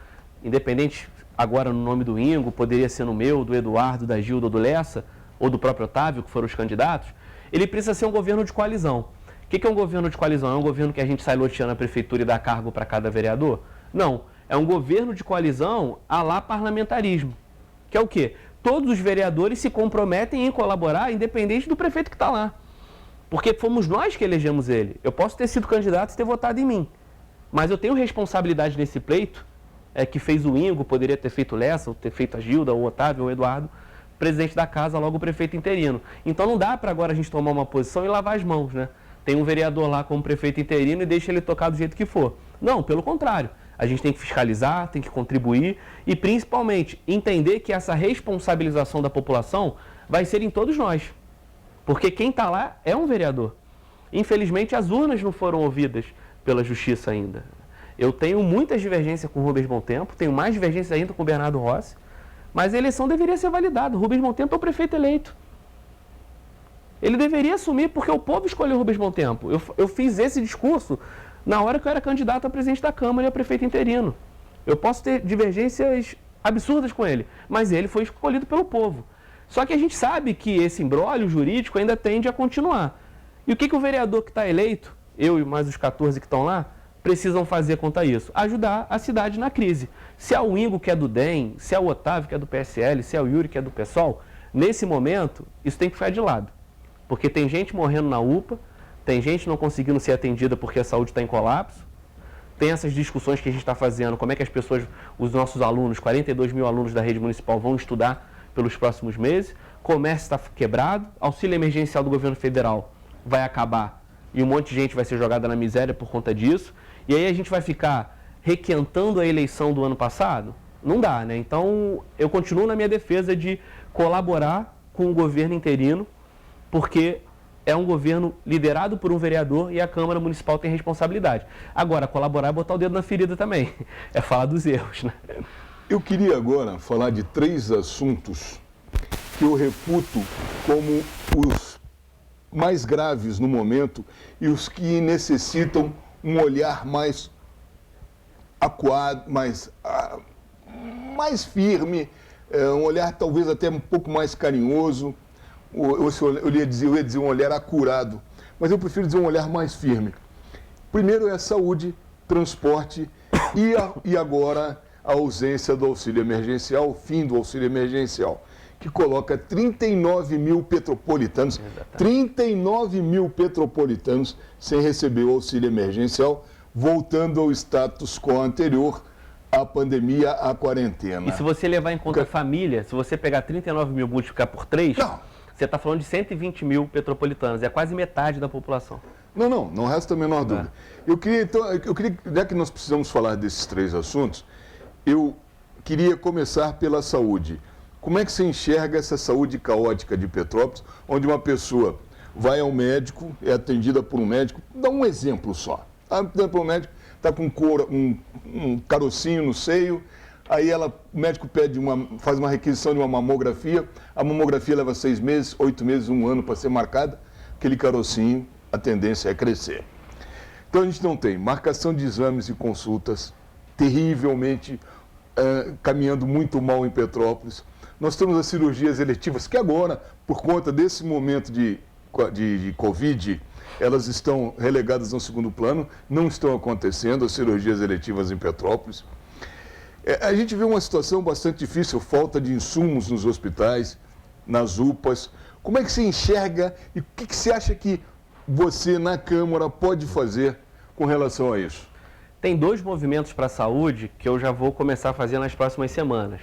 Speaker 4: independente agora no nome do Ingo, poderia ser no meu, do Eduardo, da Gilda ou do Lessa, ou do próprio Otávio, que foram os candidatos, ele precisa ser um governo de coalizão. O que é um governo de coalizão? É um governo que a gente sai loteando a prefeitura e dá cargo para cada vereador? Não. É um governo de coalizão à la parlamentarismo. Que é o quê? Todos os vereadores se comprometem em colaborar, independente do prefeito que está lá. Porque fomos nós que elegemos ele. Eu posso ter sido candidato e ter votado em mim. Mas eu tenho responsabilidade nesse pleito, que fez o Ingo, poderia ter feito o Lessa, ou ter feito a Gilda, ou o Otávio, ou o Eduardo, presidente da casa, logo o prefeito interino. Então não dá para agora a gente tomar uma posição e lavar as mãos, né? Tem um vereador lá como prefeito interino e deixa ele tocar do jeito que for. Não, pelo contrário. A gente tem que fiscalizar, tem que contribuir e, principalmente, entender que essa responsabilização da população vai ser em todos nós. Porque quem está lá é um vereador. Infelizmente, as urnas não foram ouvidas pela justiça ainda. Eu tenho muitas divergências com o Rubens Bontempo, tenho mais divergências ainda com o Bernardo Rossi, mas a eleição deveria ser validada. O Rubens Bontempo é o prefeito eleito. Ele deveria assumir porque o povo escolheu o Rubens Bontempo. Eu fiz esse discurso na hora que eu era candidato a presidente da Câmara e a prefeito interino. Eu posso ter divergências absurdas com ele, mas ele foi escolhido pelo povo. Só que a gente sabe que esse imbróglio jurídico ainda tende a continuar. E o que o vereador que está eleito, eu e mais os 14 que estão lá, precisam fazer quanto a isso? Ajudar a cidade na crise. Se é o Ingo que é do DEM, se é o Otávio que é do PSL, se é o Yuri que é do PSOL, nesse momento, isso tem que ficar de lado. Porque tem gente morrendo na UPA, tem gente não conseguindo ser atendida porque a saúde está em colapso, tem essas discussões que a gente está fazendo, como é que as pessoas, os nossos alunos, 42 mil alunos da rede municipal vão estudar pelos próximos meses, comércio está quebrado, auxílio emergencial do governo federal vai acabar e um monte de gente vai ser jogada na miséria por conta disso, e aí a gente vai ficar requentando a eleição do ano passado? Não dá, né? Então, eu continuo na minha defesa de colaborar com o governo interino, porque é um governo liderado por um vereador e a Câmara Municipal tem responsabilidade. Agora, colaborar é botar o dedo na ferida também, é falar dos erros, né?
Speaker 2: Eu queria agora falar de 3 assuntos que eu reputo como os mais graves no momento e os que necessitam um olhar mais acuado, mais firme, um olhar talvez até um pouco mais carinhoso. Eu ia dizer um olhar acurado, mas eu prefiro dizer um olhar mais firme. Primeiro é a saúde, transporte e agora a ausência do auxílio emergencial, o fim do auxílio emergencial, que coloca 39 mil petropolitanos, 39 mil petropolitanos sem receber o auxílio emergencial, voltando ao status quo anterior à pandemia, à quarentena.
Speaker 4: E se você levar em conta a família, se você pegar 39 mil e multiplicar por 3, você está falando de 120 mil petropolitanos, é quase metade da população.
Speaker 2: Não resta a menor dúvida. Eu queria, já que nós precisamos falar desses 3 assuntos, eu queria começar pela saúde. Como é que você enxerga essa saúde caótica de Petrópolis, onde uma pessoa vai ao médico, é atendida por um médico, dá um exemplo só. Está atendida por um médico, está com um carocinho no seio, aí o médico faz uma requisição de uma mamografia, a mamografia leva 6 meses, 8 meses, 1 ano para ser marcada, aquele carocinho, a tendência é crescer. Então a gente não tem marcação de exames e consultas, terrivelmente caminhando muito mal em Petrópolis. Nós temos as cirurgias eletivas, que agora, por conta desse momento de Covid, elas estão relegadas ao segundo plano, não estão acontecendo as cirurgias eletivas em Petrópolis. A gente vê uma situação bastante difícil, falta de insumos nos hospitais, nas UPAs. Como é que você enxerga e o que você acha que você, na Câmara, pode fazer com relação a isso?
Speaker 4: Tem 2 movimentos para a saúde que eu já vou começar a fazer nas próximas semanas.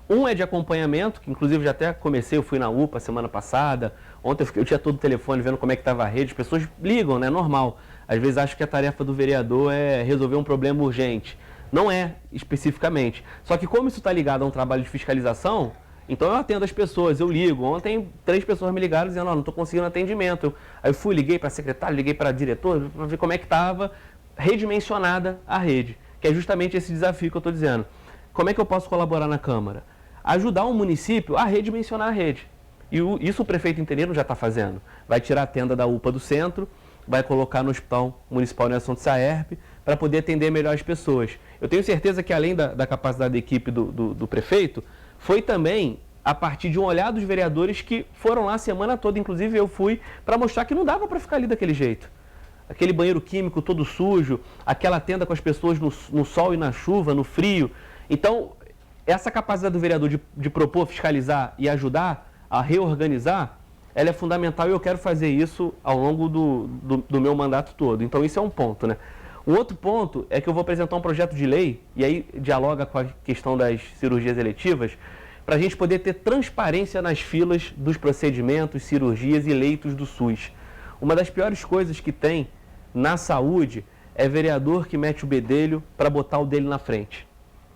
Speaker 4: Um é de acompanhamento, que inclusive já até comecei, eu fui na UPA semana passada, ontem eu tinha todo o telefone vendo como é que estava a rede, as pessoas ligam, né, normal. Às vezes acham que a tarefa do vereador é resolver um problema urgente. Não é, especificamente. Só que como isso está ligado a um trabalho de fiscalização, Então eu atendo as pessoas, eu ligo. Ontem 3 pessoas me ligaram dizendo, não estou conseguindo atendimento. Aí eu fui, liguei para a secretária, liguei para a diretora, para ver como é que estava redimensionada a rede, que é justamente esse desafio que eu estou dizendo. Como é que eu posso colaborar na Câmara? Ajudar o município a redimensionar a rede. E isso o prefeito interino já está fazendo. Vai tirar a tenda da UPA do centro, vai colocar no Hospital Municipal Nelson de Saerp, para poder atender melhor as pessoas. Eu tenho certeza que além da capacidade da equipe do prefeito, foi também a partir de um olhar dos vereadores que foram lá a semana toda, inclusive eu fui, para mostrar que não dava para ficar ali daquele jeito. Aquele banheiro químico todo sujo, aquela tenda com as pessoas no sol e na chuva, no frio. Então, essa capacidade do vereador de propor, fiscalizar e ajudar a reorganizar, ela é fundamental e eu quero fazer isso ao longo do meu mandato todo. Então, isso é um ponto, né? Um outro ponto é que eu vou apresentar um projeto de lei, e aí dialoga com a questão das cirurgias eletivas, para a gente poder ter transparência nas filas dos procedimentos, cirurgias e leitos do SUS. Uma das piores coisas que tem na saúde é vereador que mete o bedelho para botar o dele na frente.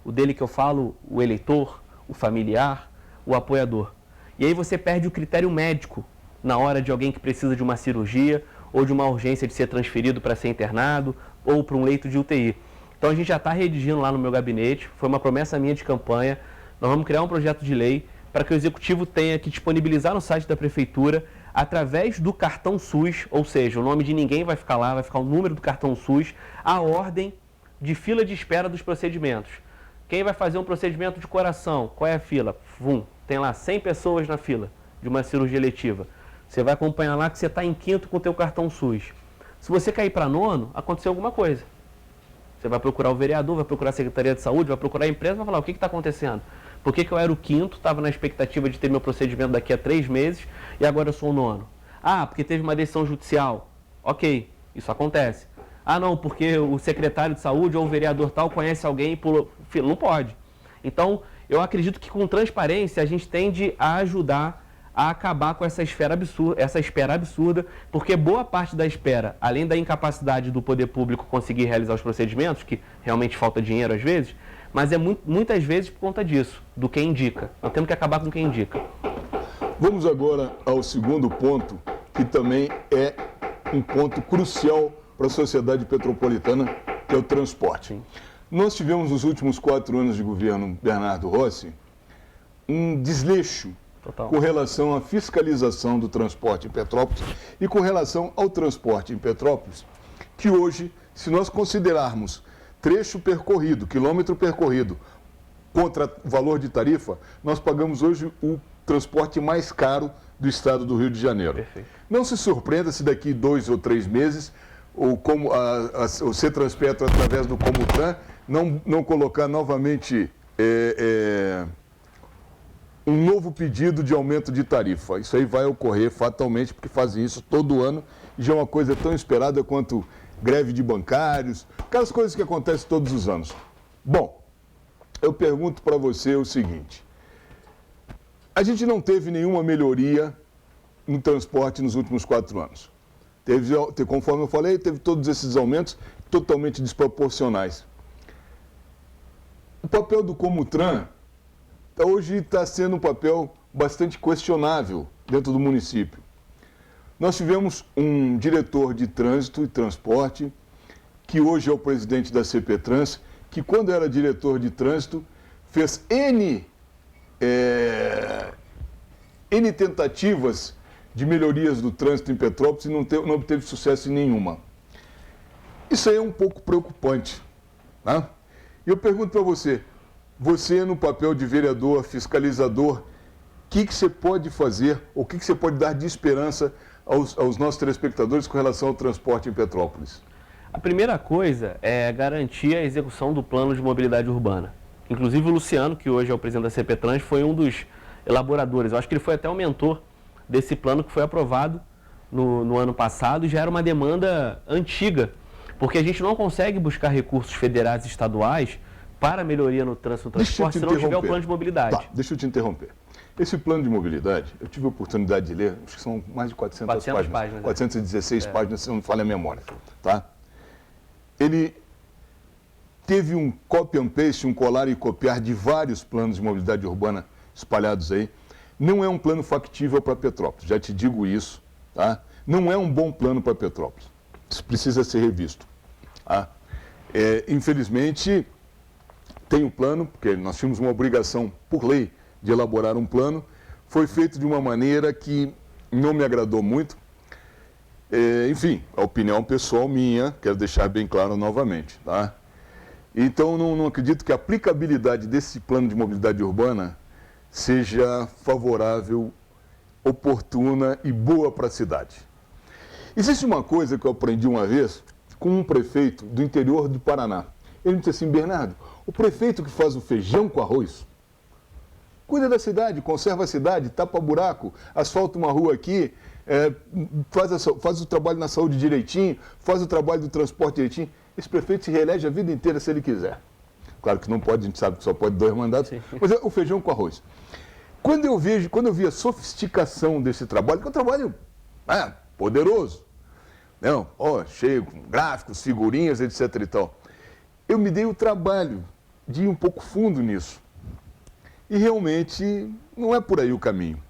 Speaker 4: O dele que eu falo, o eleitor, o familiar, o apoiador. E aí você perde o critério médico na hora de alguém que precisa de uma cirurgia ou de uma urgência de ser transferido para ser internado ou para um leito de UTI. Então a gente já está redigindo lá no meu gabinete, foi uma promessa minha de campanha, nós vamos criar um projeto de lei para que o Executivo tenha que disponibilizar no site da Prefeitura, através do cartão SUS, ou seja, o nome de ninguém vai ficar lá, vai ficar o número do cartão SUS, a ordem de fila de espera dos procedimentos. Quem vai fazer um procedimento de coração, qual é a fila? Tem lá 100 pessoas na fila de uma cirurgia eletiva. Você vai acompanhar lá que você está em quinto com o teu cartão SUS. Se você cair para nono, aconteceu alguma coisa. Você vai procurar o vereador, vai procurar a Secretaria de Saúde, vai procurar a empresa, vai falar, o que está acontecendo? Por que eu era o quinto, estava na expectativa de ter meu procedimento daqui a 3 meses e agora eu sou o nono? Ah, porque teve uma decisão judicial. Ok, isso acontece. Ah, não, porque o secretário de saúde ou o vereador tal conhece alguém e pulou. Não pode. Então, eu acredito que com transparência a gente tende a ajudar a acabar com essa espera absurda, porque boa parte da espera, além da incapacidade do poder público conseguir realizar os procedimentos, que realmente falta dinheiro às vezes, mas é muitas vezes por conta disso, do quem indica. Nós temos que acabar com quem indica.
Speaker 2: Vamos agora ao segundo ponto, que também é um ponto crucial para a sociedade petropolitana, que é o transporte.
Speaker 4: Sim.
Speaker 2: Nós tivemos nos últimos 4 anos de governo Bernardo Rossi um desleixo
Speaker 4: Total.
Speaker 2: com relação à fiscalização do transporte em Petrópolis e com relação ao transporte em Petrópolis, que hoje, se nós considerarmos trecho percorrido, quilômetro percorrido, contra valor de tarifa, nós pagamos hoje o transporte mais caro do estado do Rio de Janeiro.
Speaker 4: Perfeito.
Speaker 2: Não se surpreenda se daqui 2 ou 3 meses o Cetranspetro, através do Comutran, não colocar novamente um novo pedido de aumento de tarifa. Isso aí vai ocorrer fatalmente, porque fazem isso todo ano e já é uma coisa tão esperada quanto greve de bancários, aquelas coisas que acontecem todos os anos. Bom, eu pergunto para você o seguinte: a gente não teve nenhuma melhoria no transporte nos últimos 4 anos. Conforme eu falei, teve todos esses aumentos totalmente desproporcionais. O papel do Comutran hoje está sendo um papel bastante questionável dentro do município. Nós tivemos um diretor de trânsito e transporte, que hoje é o presidente da CPTrans, que quando era diretor de trânsito fez N tentativas de melhorias do trânsito em Petrópolis e não obteve sucesso em nenhuma. Isso aí é um pouco preocupante, né? E eu pergunto para você no papel de vereador, fiscalizador, o que você pode fazer, ou o que você pode dar de esperança aos nossos telespectadores com relação ao transporte em Petrópolis?
Speaker 4: A primeira coisa é garantir a execução do plano de mobilidade urbana. Inclusive o Luciano, que hoje é o presidente da CPTrans, foi um dos elaboradores. Eu acho que ele foi até o mentor desse plano que foi aprovado no ano passado e já era uma demanda antiga, porque a gente não consegue buscar recursos federais e estaduais para melhoria no trânsito e transporte se não tiver o plano de mobilidade.
Speaker 2: Tá, deixa eu te interromper. Esse plano de mobilidade, eu tive a oportunidade de ler, acho que são mais de 400 páginas. 416 páginas, se eu não me falha a memória. Tá? Ele teve um copy and paste, um colar e copiar de vários planos de mobilidade urbana espalhados aí. Não é um plano factível para Petrópolis, já te digo isso, tá? Não é um bom plano para Petrópolis. Isso precisa ser revisto. Tá? Infelizmente, tem um plano, porque nós tínhamos uma obrigação por lei de elaborar um plano, foi feito de uma maneira que não me agradou muito. Enfim, a opinião pessoal minha, quero deixar bem claro novamente. Tá? Então, não acredito que a aplicabilidade desse plano de mobilidade urbana seja favorável, oportuna e boa para a cidade. Existe uma coisa que eu aprendi uma vez com um prefeito do interior do Paraná. Ele me disse assim: Bernardo, o prefeito que faz o feijão com arroz, cuida da cidade, conserva a cidade, tapa buraco, asfalta uma rua aqui, faz o trabalho na saúde direitinho, faz o trabalho do transporte direitinho. Esse prefeito se reelege a vida inteira se ele quiser. Claro que não pode, a gente sabe que só pode 2 mandatos, sim, mas é o feijão com arroz. Quando eu vi a sofisticação desse trabalho, que é um trabalho poderoso, não, cheio com gráficos, figurinhas, etc. e tal, eu me dei o trabalho de ir um pouco fundo nisso. E realmente não é por aí o caminho.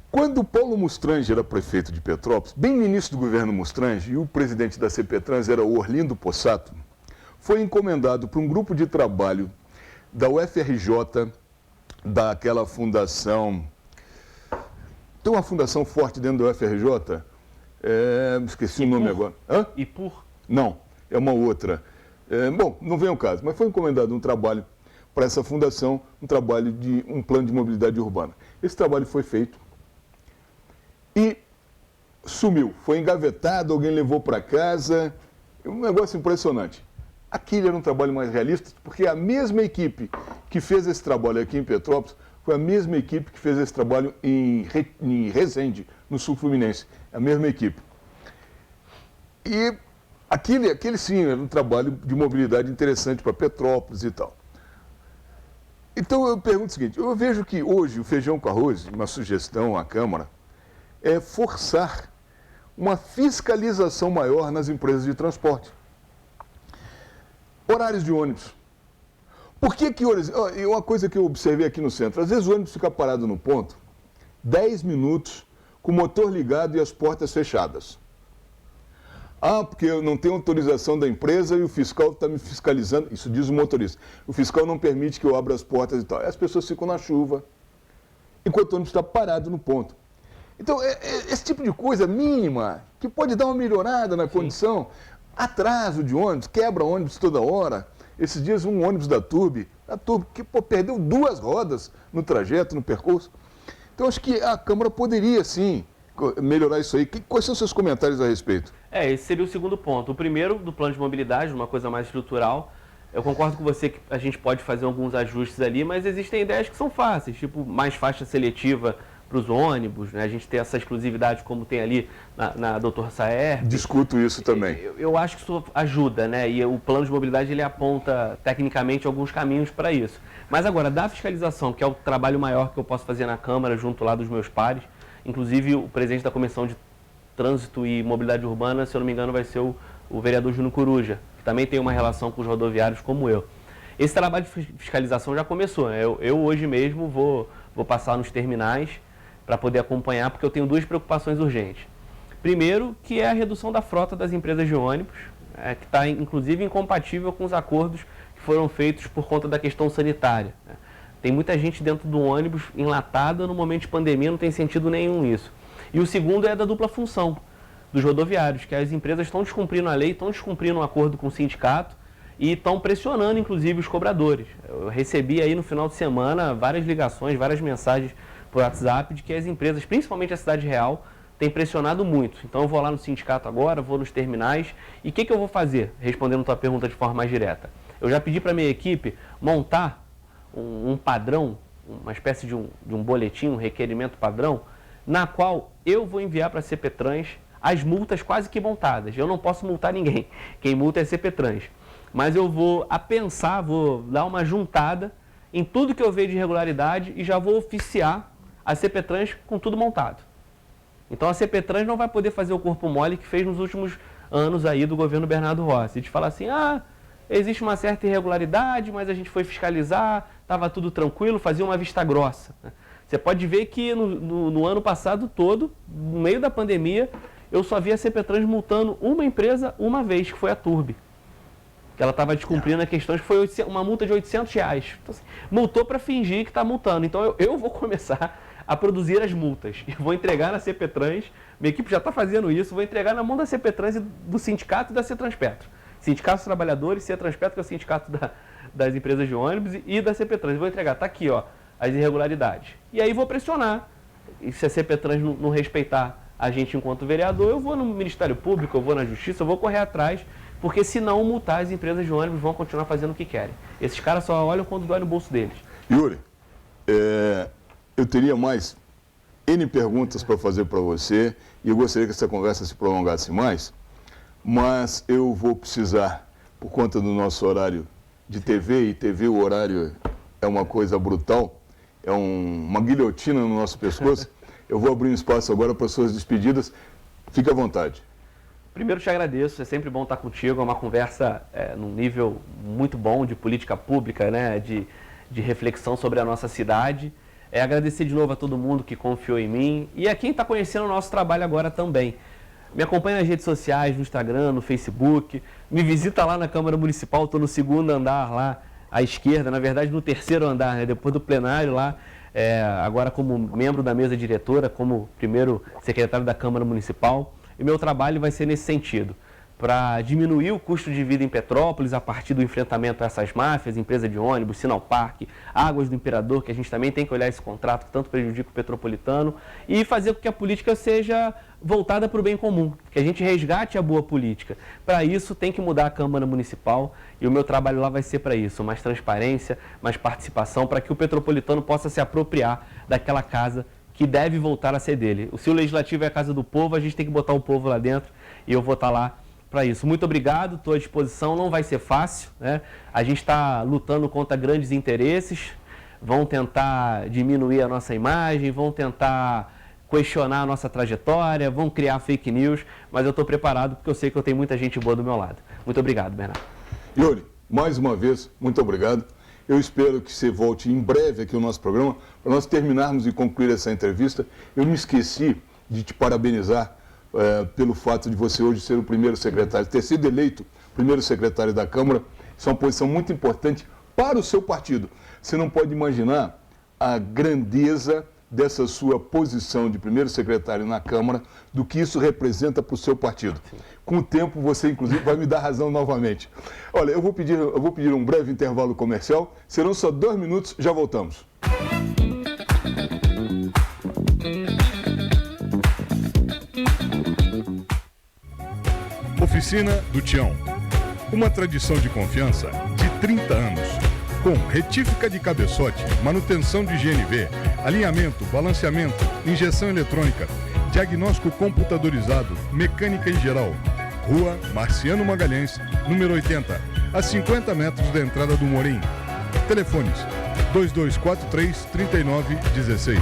Speaker 2: Quando o Paulo Mustrange era prefeito de Petrópolis, bem no início do governo Mustrange, e o presidente da CPTrans era o Orlindo Possato, foi encomendado por um grupo de trabalho da UFRJ, daquela fundação, tem uma fundação forte dentro da UFRJ, esqueci o nome agora.
Speaker 4: IPUR?
Speaker 2: Não, é uma outra. Bom, não vem ao caso, mas foi encomendado um trabalho para essa fundação, um trabalho de um plano de mobilidade urbana. Esse trabalho foi feito e sumiu, foi engavetado, alguém levou para casa, um negócio impressionante. Aquilo era um trabalho mais realista, porque a mesma equipe que fez esse trabalho aqui em Petrópolis foi a mesma equipe que fez esse trabalho em Resende, no sul fluminense. A mesma equipe. E aquele sim era um trabalho de mobilidade interessante para Petrópolis e tal. Então eu pergunto o seguinte: eu vejo que hoje o feijão com arroz, uma sugestão à Câmara, é forçar uma fiscalização maior nas empresas de transporte. Horários de ônibus. Por que uma coisa que eu observei aqui no centro, às vezes o ônibus fica parado no ponto 10 minutos com o motor ligado e as portas fechadas. Porque eu não tenho autorização da empresa e o fiscal está me fiscalizando, isso diz o motorista. O fiscal não permite que eu abra as portas e tal. As pessoas ficam na chuva, enquanto o ônibus está parado no ponto. Então, esse tipo de coisa mínima, que pode dar uma melhorada na condição. Atraso de ônibus, quebra ônibus toda hora. Esses dias um ônibus da Turb que perdeu 2 rodas no trajeto, no percurso. Então acho que a Câmara poderia sim melhorar isso aí. Quais são os seus comentários a respeito?
Speaker 4: Esse seria o segundo ponto. O primeiro, do plano de mobilidade, uma coisa mais estrutural. Eu concordo com você que a gente pode fazer alguns ajustes ali, mas existem ideias que são fáceis, tipo mais faixa seletiva para os ônibus, né? A gente tem essa exclusividade como tem ali na Dr. Saer.
Speaker 2: Discuto isso também.
Speaker 4: Eu acho que isso ajuda, né? E o plano de mobilidade ele aponta tecnicamente alguns caminhos para isso. Mas agora, da fiscalização, que é o trabalho maior que eu posso fazer na Câmara, junto lá dos meus pares, inclusive o presidente da Comissão de Trânsito e Mobilidade Urbana, se eu não me engano, vai ser o vereador Júnior Coruja, que também tem uma relação com os rodoviários como eu. Esse trabalho de fiscalização já começou, né? Eu hoje mesmo vou passar nos terminais para poder acompanhar, porque eu tenho 2 preocupações urgentes. Primeiro, que é a redução da frota das empresas de ônibus, que está inclusive incompatível com os acordos que foram feitos por conta da questão sanitária. Tem muita gente dentro do ônibus enlatada no momento de pandemia, não tem sentido nenhum isso. E o segundo é da dupla função dos rodoviários, que as empresas estão descumprindo a lei, estão descumprindo um acordo com o sindicato e estão pressionando inclusive os cobradores. Eu recebi aí no final de semana várias ligações, várias mensagens por WhatsApp de que as empresas, principalmente a Cidade Real, têm pressionado muito. Então eu vou lá no sindicato agora, vou nos terminais e o que eu vou fazer? Respondendo a tua pergunta de forma mais direta. Eu já pedi para a minha equipe montar um padrão, uma espécie de um boletim, um requerimento padrão, na qual eu vou enviar para a CPTrans as multas quase que montadas. Eu não posso multar ninguém, quem multa é a CPTrans. Mas eu vou vou dar uma juntada em tudo que eu ver de irregularidade e já vou oficiar a CPTrans com tudo montado. Então a CPTrans não vai poder fazer o corpo mole que fez nos últimos anos aí do governo Bernardo Rossi. De falar assim, existe uma certa irregularidade, mas a gente foi fiscalizar, estava tudo tranquilo, fazia uma vista grossa. Você pode ver que no ano passado todo, no meio da pandemia, eu só vi a CPTrans multando uma empresa uma vez, que foi a Turbi. Que ela estava descumprindo a questões, que foi uma multa de R$800. Então, assim, multou para fingir que está multando. Então eu vou começar a produzir as multas. E vou entregar na CPTrans, minha equipe já está fazendo isso, vou entregar na mão da CPTrans e do sindicato e da CETranspetro. Sindicato dos Trabalhadores, CETranspetro, que é o sindicato das empresas de ônibus, e da CPTrans. Vou entregar, está aqui, ó, as irregularidades. E aí vou pressionar. E se a CPTrans não respeitar a gente enquanto vereador, eu vou no Ministério Público, eu vou na Justiça, eu vou correr atrás, porque se não multar, as empresas de ônibus vão continuar fazendo o que querem. Esses caras só olham quando dói no bolso deles.
Speaker 2: Yuri, eu teria mais N perguntas para fazer para você e eu gostaria que essa conversa se prolongasse mais, mas eu vou precisar, por conta do nosso horário de TV, e TV o horário é uma coisa brutal, é uma guilhotina no nosso pescoço, eu vou abrir um espaço agora para suas despedidas. Fique à vontade.
Speaker 4: Primeiro, te agradeço, é sempre bom estar contigo, é uma conversa num nível muito bom de política pública, né, de reflexão sobre a nossa cidade. Agradecer de novo a todo mundo que confiou em mim e a quem está conhecendo o nosso trabalho agora também. Me acompanha nas redes sociais, no Instagram, no Facebook, me visita lá na Câmara Municipal, estou no segundo andar lá à esquerda, na verdade no terceiro andar, né, depois do plenário lá, agora como membro da mesa diretora, como primeiro secretário da Câmara Municipal. E meu trabalho vai ser nesse sentido, para diminuir o custo de vida em Petrópolis a partir do enfrentamento a essas máfias, empresa de ônibus, Sinalpark, Águas do Imperador, que a gente também tem que olhar esse contrato que tanto prejudica o petropolitano, e fazer com que a política seja voltada para o bem comum, que a gente resgate a boa política. Para isso tem que mudar a Câmara Municipal e o meu trabalho lá vai ser para isso, mais transparência, mais participação, para que o petropolitano possa se apropriar daquela casa que deve voltar a ser dele. Se o Legislativo é a casa do povo, a gente tem que botar o povo lá dentro e eu vou estar lá para isso. Muito obrigado, estou à disposição, não vai ser fácil, né? A gente está lutando contra grandes interesses, vão tentar diminuir a nossa imagem, vão tentar questionar a nossa trajetória, vão criar fake news, mas eu estou preparado porque eu sei que eu tenho muita gente boa do meu lado. Muito obrigado, Bernardo.
Speaker 2: Yuri, mais uma vez, muito obrigado. Eu espero que você volte em breve aqui ao nosso programa, para nós terminarmos e concluir essa entrevista. Eu me esqueci de te parabenizar pelo fato de você hoje ser o primeiro secretário, ter sido eleito primeiro secretário da Câmara. Isso é uma posição muito importante para o seu partido. Você não pode imaginar a grandeza dessa sua posição de primeiro secretário na Câmara, do que isso representa para o seu partido. Com o tempo, você, inclusive, vai me dar razão novamente. Olha, eu vou pedir um breve intervalo comercial. Serão só 2 minutos, já voltamos.
Speaker 5: Oficina do Tião. Uma tradição de confiança de 30 anos. Com retífica de cabeçote, manutenção de GNV, alinhamento, balanceamento, injeção eletrônica, diagnóstico computadorizado, mecânica em geral. Rua Marciano Magalhães, número 80, a 50 metros da entrada do Morim. Telefones 2243-3916.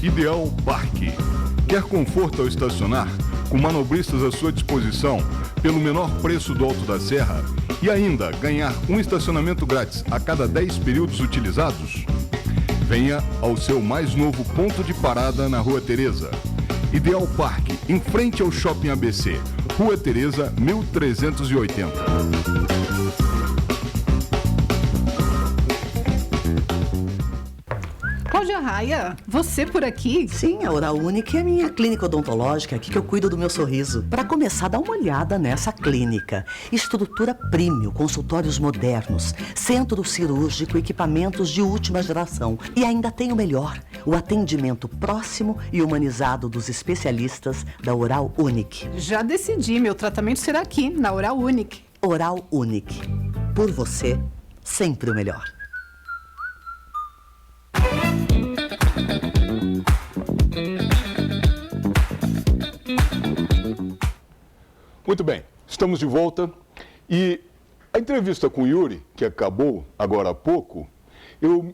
Speaker 5: Ideal Parque. Quer conforto ao estacionar? Com manobristas à sua disposição, pelo menor preço do Alto da Serra, e ainda ganhar um estacionamento grátis a cada 10 períodos utilizados? Venha ao seu mais novo ponto de parada na Rua Teresa. Ideal Parque, em frente ao Shopping ABC, Rua Teresa, 1380.
Speaker 1: Cláudia Raia, você por aqui?
Speaker 3: Sim, a Oral Unique é a minha clínica odontológica, aqui que eu cuido do meu sorriso. Para começar, dá uma olhada nessa clínica. Estrutura premium, consultórios modernos, centro cirúrgico, equipamentos de última geração. E ainda tem o melhor, o atendimento próximo e humanizado dos especialistas da Oral Unique.
Speaker 1: Já decidi, meu tratamento será aqui, na Oral Unique.
Speaker 3: Oral Unique. Por você, sempre o melhor.
Speaker 2: Muito bem, estamos de volta e a entrevista com o Yuri, que acabou agora há pouco,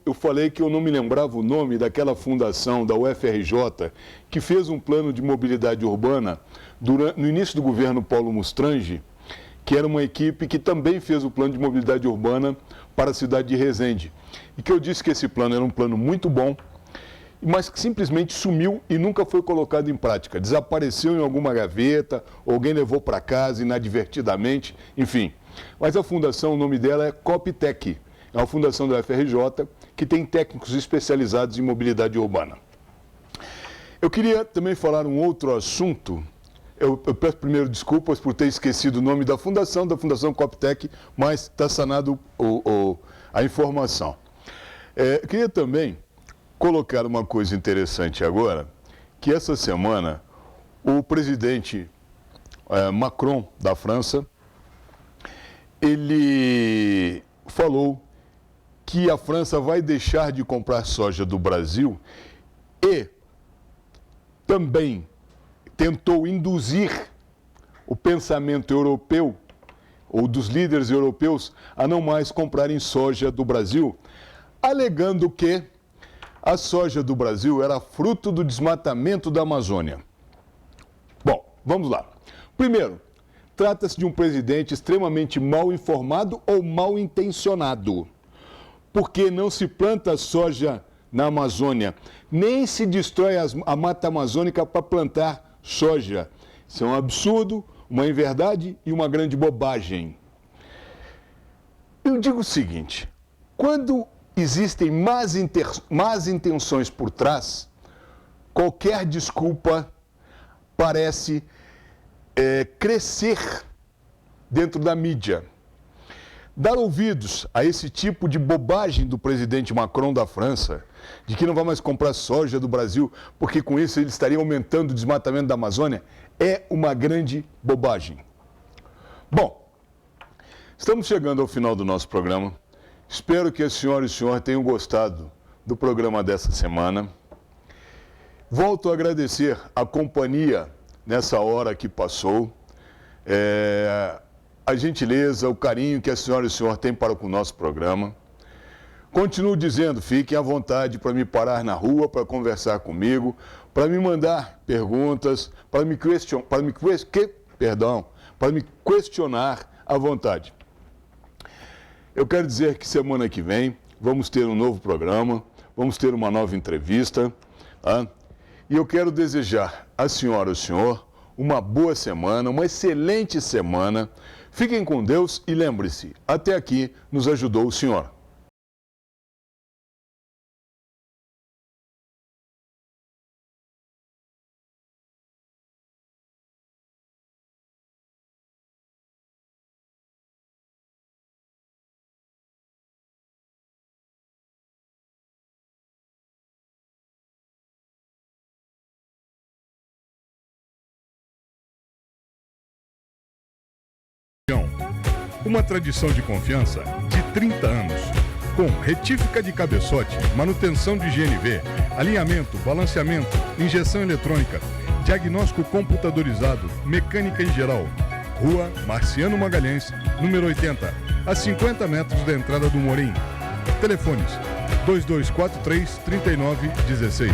Speaker 2: eu falei que eu não me lembrava o nome daquela fundação da UFRJ que fez um plano de mobilidade urbana no início do governo Paulo Mustrangi, que era uma equipe que também fez o plano de mobilidade urbana para a cidade de Resende. E que eu disse que esse plano era um plano muito bom, mas que simplesmente sumiu e nunca foi colocado em prática. Desapareceu em alguma gaveta, alguém levou para casa inadvertidamente, enfim. Mas a fundação, o nome dela é Coptec. É uma fundação da UFRJ que tem técnicos especializados em mobilidade urbana. Eu queria também falar um outro assunto. Eu peço primeiro desculpas por ter esquecido o nome da Fundação Coptec, mas está sanado a informação. Eu queria também colocar uma coisa interessante agora, que essa semana o presidente Macron, da França, ele falou que a França vai deixar de comprar soja do Brasil e também tentou induzir o pensamento europeu, ou dos líderes europeus, a não mais comprarem soja do Brasil, alegando que a soja do Brasil era fruto do desmatamento da Amazônia. Bom, vamos lá. Primeiro, trata-se de um presidente extremamente mal informado ou mal intencionado, porque não se planta soja na Amazônia, nem se destrói a mata amazônica para plantar soja. Isso é um absurdo, uma inverdade e uma grande bobagem. Eu digo o seguinte, quando existem más intenções por trás, qualquer desculpa parece crescer dentro da mídia. Dar ouvidos a esse tipo de bobagem do presidente Macron da França, de que não vai mais comprar soja do Brasil, porque com isso ele estaria aumentando o desmatamento da Amazônia, é uma grande bobagem. Bom, estamos chegando ao final do nosso programa. Espero que a senhora e o senhor tenham gostado do programa dessa semana. Volto a agradecer a companhia nessa hora que passou, a gentileza, o carinho que a senhora e o senhor têm para com o nosso programa. Continuo dizendo, fiquem à vontade para me parar na rua, para conversar comigo, para me mandar perguntas, para me questionar à vontade. Eu quero dizer que semana que vem vamos ter um novo programa, vamos ter uma nova entrevista, tá? E eu quero desejar à senhora e ao senhor uma boa semana, uma excelente semana. Fiquem com Deus e lembre-se, até aqui nos ajudou o senhor.
Speaker 5: Uma tradição de confiança de 30 anos. Com retífica de cabeçote, manutenção de GNV, alinhamento, balanceamento, injeção eletrônica, diagnóstico computadorizado, mecânica em geral. Rua Marciano Magalhães, número 80, a 50 metros da entrada do Morim. Telefones 2243-3916.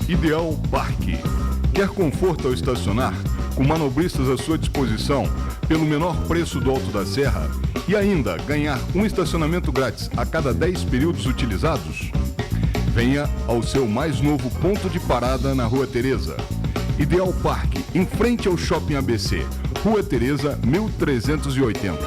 Speaker 5: Ideal Parque. Quer conforto ao estacionar? Com manobristas à sua disposição, pelo menor preço do Alto da Serra? E ainda ganhar um estacionamento grátis a cada 10 períodos utilizados? Venha ao seu mais novo ponto de parada na Rua Teresa. Ideal Parque, em frente ao Shopping ABC, Rua Teresa, 1380.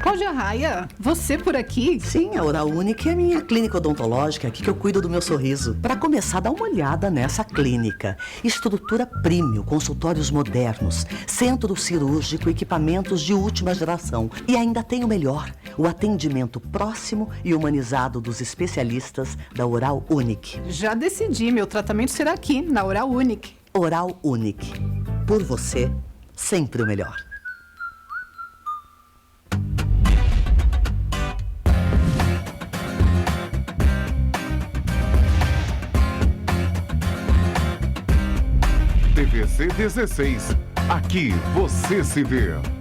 Speaker 1: Cláudia Raia, você por aqui?
Speaker 3: Sim, a Oral Unique é a minha clínica odontológica, aqui que eu cuido do meu sorriso. Para começar, dá uma olhada nessa clínica. Estrutura premium, consultórios modernos, centro cirúrgico, equipamentos de última geração. E ainda tem o melhor, o atendimento próximo e humanizado dos especialistas da Oral Unique.
Speaker 1: Já decidi, meu tratamento será aqui, na Oral Unique.
Speaker 3: Oral Unique. Por você, sempre o melhor.
Speaker 6: TVC 16. Aqui você se vê.